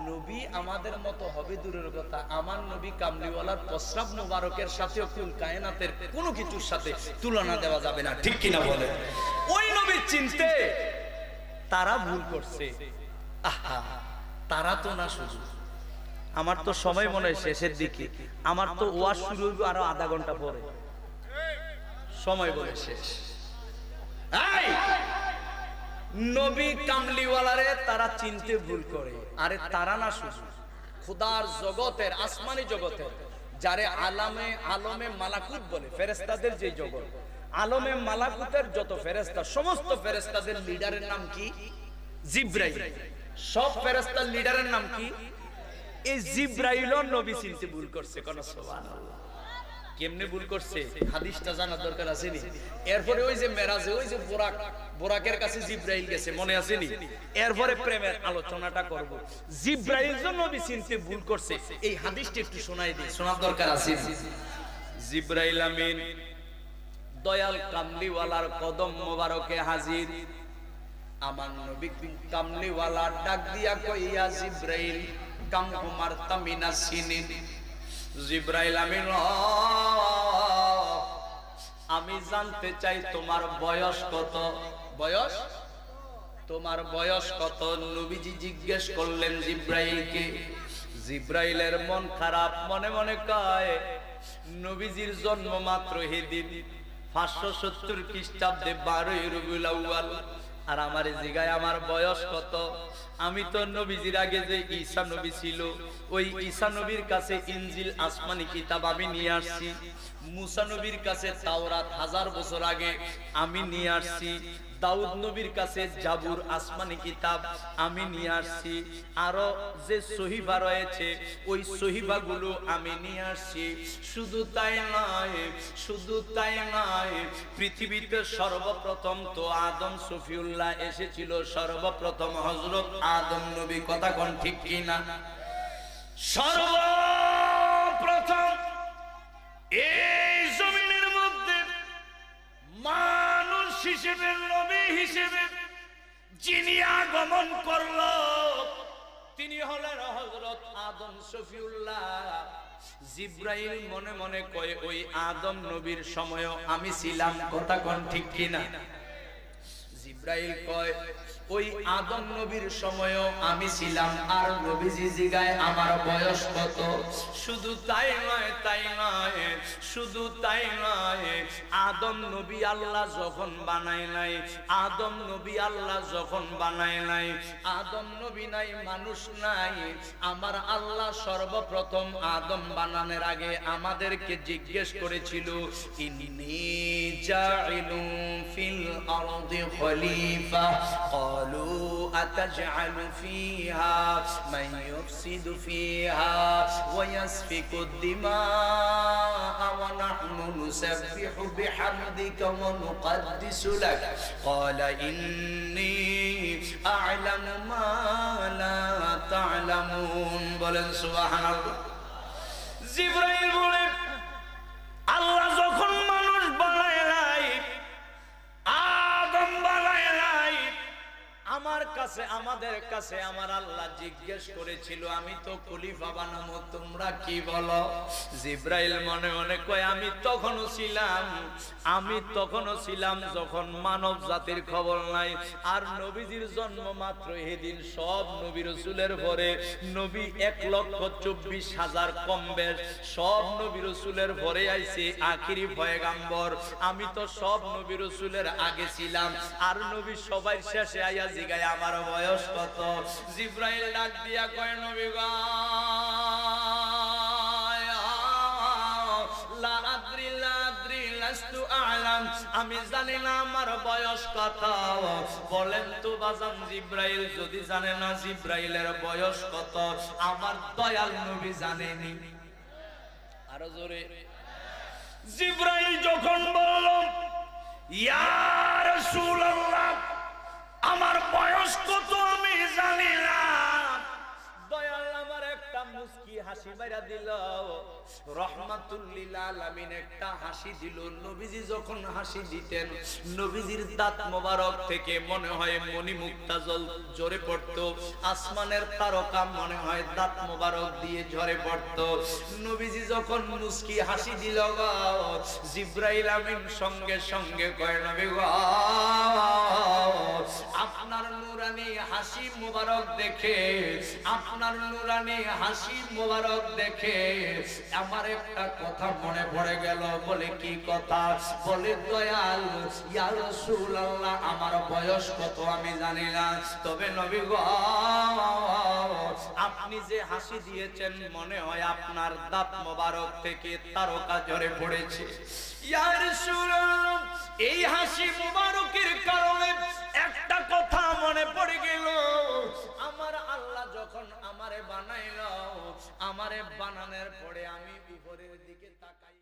নবী আমাদের মতো হবে দূরের কথা, আমার নবী কামলিওয়ালার প্রস্রাব মুবারকের সাথে কুল কায়নাতের কোনো কিছুর সাথে তুলনা দেওয়া যাবে না। ঠিক কি না বলেন? ওই নবীর চিনতে তারা ভুল করছে। আহা, তারা তো না শুধু। আমার তো সময় মনে হয় শেষের দিকে, আমার তো ওয়াজ শুরু হইব আরো আধা ঘন্টা পরে, সময় বলে শেষ। নবী কামলিওয়ালারে তারা চিনতে ভুল করে। আরে তারা না শুধু, খোদার জগতের, আসমানি জগতের, যারে আলামে আলমে মালাকুত বলে, ফেরেশতাদের যে জগৎ, আলমে মালাকুতের যত ফেরেশতা, সমস্ত ফেরেশতাদের লিডারের নাম কি? জিবরাইল। সব ফেরেশতার লিডারের নাম কি? এই জিবরাইলও নবী চিনতে ভুল করছে। কোন সুবহানাল্লাহ। কেমনে ভুল করছে হাদিসটা জানার দরকার আছে নি? এরপরে ওই যে মেরাজে ওই যে বোরাকের কাছে জিবরাইল গেছে, মনে আছে নি? এরপরে প্রেমের আলোচনাটা করব। জিবরাইল যে নবী চিনতে ভুল করছে, এই হাদিসটা একটু শোনাই দিই, শোনার দরকার আছে। জিবরাইল আমিন দয়াল কামলিওয়ালার কদম মোবারকে হাজির। আমার নবী কামলিওয়ালা ডাক দিয়া কই, ইয়া জিবরাইল কাম উমার তামিনা সিনিন। জিবরাইল আমিন, আমি জানতে চাই তোমার বয়স কত? বয়স? তোমার বয়স কত? নবীজি জিজ্ঞেস করলেন জিবরাইলকে। জিবরাইলের মন খারাপ, মনে মনে কয় নবীজির জন্ম মাত্র সেদিন 570 খ্রিস্টাব্দে 12ই রবিউল আউয়াল, আর আমার জিগায় আমার বয়স কত? আমি তো নবীজির আগে যে ঈসা নবী ছিল, ওই ঈসা নবীর কাছে ইনজিল আসমানি কিতাব আমি নিয়ে আসছি। মুসা নবীর কাছে তাওরাত 1000 বছর আগে আমি নিয়ে আসছি। দাউদ নবীর কাছে জাবুর আসমানি কিতাব আমি নিয়ে আসছি। আরো যে সহিফা রয়েছে ওই সহিফাগুলো আমি নিয়ে আসছি। শুধু তাই নয়, শুধু তাই নয়, পৃথিবীতে সর্বপ্রথম তো আদম সফিউল্লাহ এসেছিল, সর্বপ্রথম হযরত আদম নবী। কথা কোন ঠিক কি না? সর্বপ্রথম এই জমিনের মধ্যে মানুষ হিসেবে, নবী হিসেবে যিনি আগমন করল তিনি হলেন হযরত আদম সফিউল্লাহ। জিবরাইল মনে মনে কয় ওই আদম নবীর সময়ও আমি ছিলাম। কথা কোন ঠিক কিনা? জিবরাইল কয় ওই আদম নবীর সময়ও আমি ছিলাম। আর নবীজি জিগায় আমার বয়স কত? শুধু তাই নয়, তাই নয়, শুধু তাই নয়, আদম নবী আল্লাহ যখন বানায় নাই, আদম নবী আল্লাহ যখন বানায় নাই, আদম নবী নাই, মানুষ নাই, আমার আল্লাহ সর্বপ্রথম আদম বানানোর আগে আমাদেরকে জিজ্ঞেস করেছিল, ইন্নী জাইলুন ফিল আরদি খলিফা قالوا أتجعل فيها من يفسد فيها ويسفك الدماء ونحن نسبح بحمدك ونقدس لك قال إني أعلم ما لا تعلمون বলেন সুবহানাল্লাহ। জিবরাইল বলে আল্লাহ যখন মানুষ বানায় নাই, আদম বানায় নাই, আমার কাছে, আমাদের কাছে আমার আল্লাহ জিজ্ঞেস করেছিল আমি তো খলিফা বানাবো, তোমরা কি বলো? জিবরাইল মনে মনে কয় আমি তখনও ছিলাম, আমি তখনও ছিলাম যখন মানব জাতির খবর নাই। আর নবীজির জন্ম মাত্র এদিন সব নবী রাসূলের পরে নবী 1,24,000 কম বেশ সব নবী রাসূলের পরে আইছে আখিরি পয়গাম্বর। আমি তো সব নবী রাসূলের আগে ছিলাম, আর নবী সবাই শেষে আইয়া জিগায় আমার বয়স কত? জিবরাইল ডাক দিয়া কয় নবী গো লা আদ্রি লাস্তু আ'লাম, আমি জানি না আমার বয়স কত। বলেন তো বাজান জিব্রাইল যদি জানে না জিব্রাইলের বয়স কত, আমার দয়াল নবী জানেনি? আরো জোরে। জিব্রাইল যখন বলল ইয়া রাসূলুল্লাহ আমার বয়স কত আমি জানি না, দয়াল আমার একটা মুস্কি হাসি মাইরা দিল, রহমাতুল লিল আলামিন একটা হাসি দিল। নবীজি যখন হাসি দিতেন নবীজির দাঁত মোবারক থেকে মনে হয় মণিমুক্তা জল ঝরে পড়তো, আসমানের তারকা মনে হয় দাঁত মোবারক দিয়ে ঝরে পড়তো। নবীজি যখন মুস্কি হাসি দিল গো, জিব্রাইল আমিন সঙ্গে সঙ্গে কয় নবী গো আপনার নূরানি হাসি মোবারক দেখে, আপনার নূরানি হাসি মোবারক দেখে আমার একটা কথা মনে পড়ে গেল। বলে কি কথা? বলে দয়াল ইয়া রাসূলুল্লাহ আমার বয়স কত আমি জানি না, তবে নবী গো আপনি যে হাসি দিয়েছেন মনে হয় আপনার দাঁত মোবারক থেকে তারকা ঝরে পড়েছে। ইয়া রাসূলুল্লাহ এই হাসি মোবারকের কারণে একটা কথা মনে পড়ে গেল, আমার আল্লাহ যখন আমারে বানাইলো, আমারে বানানোর পরে আমি বিপরীতের দিকে তাকাই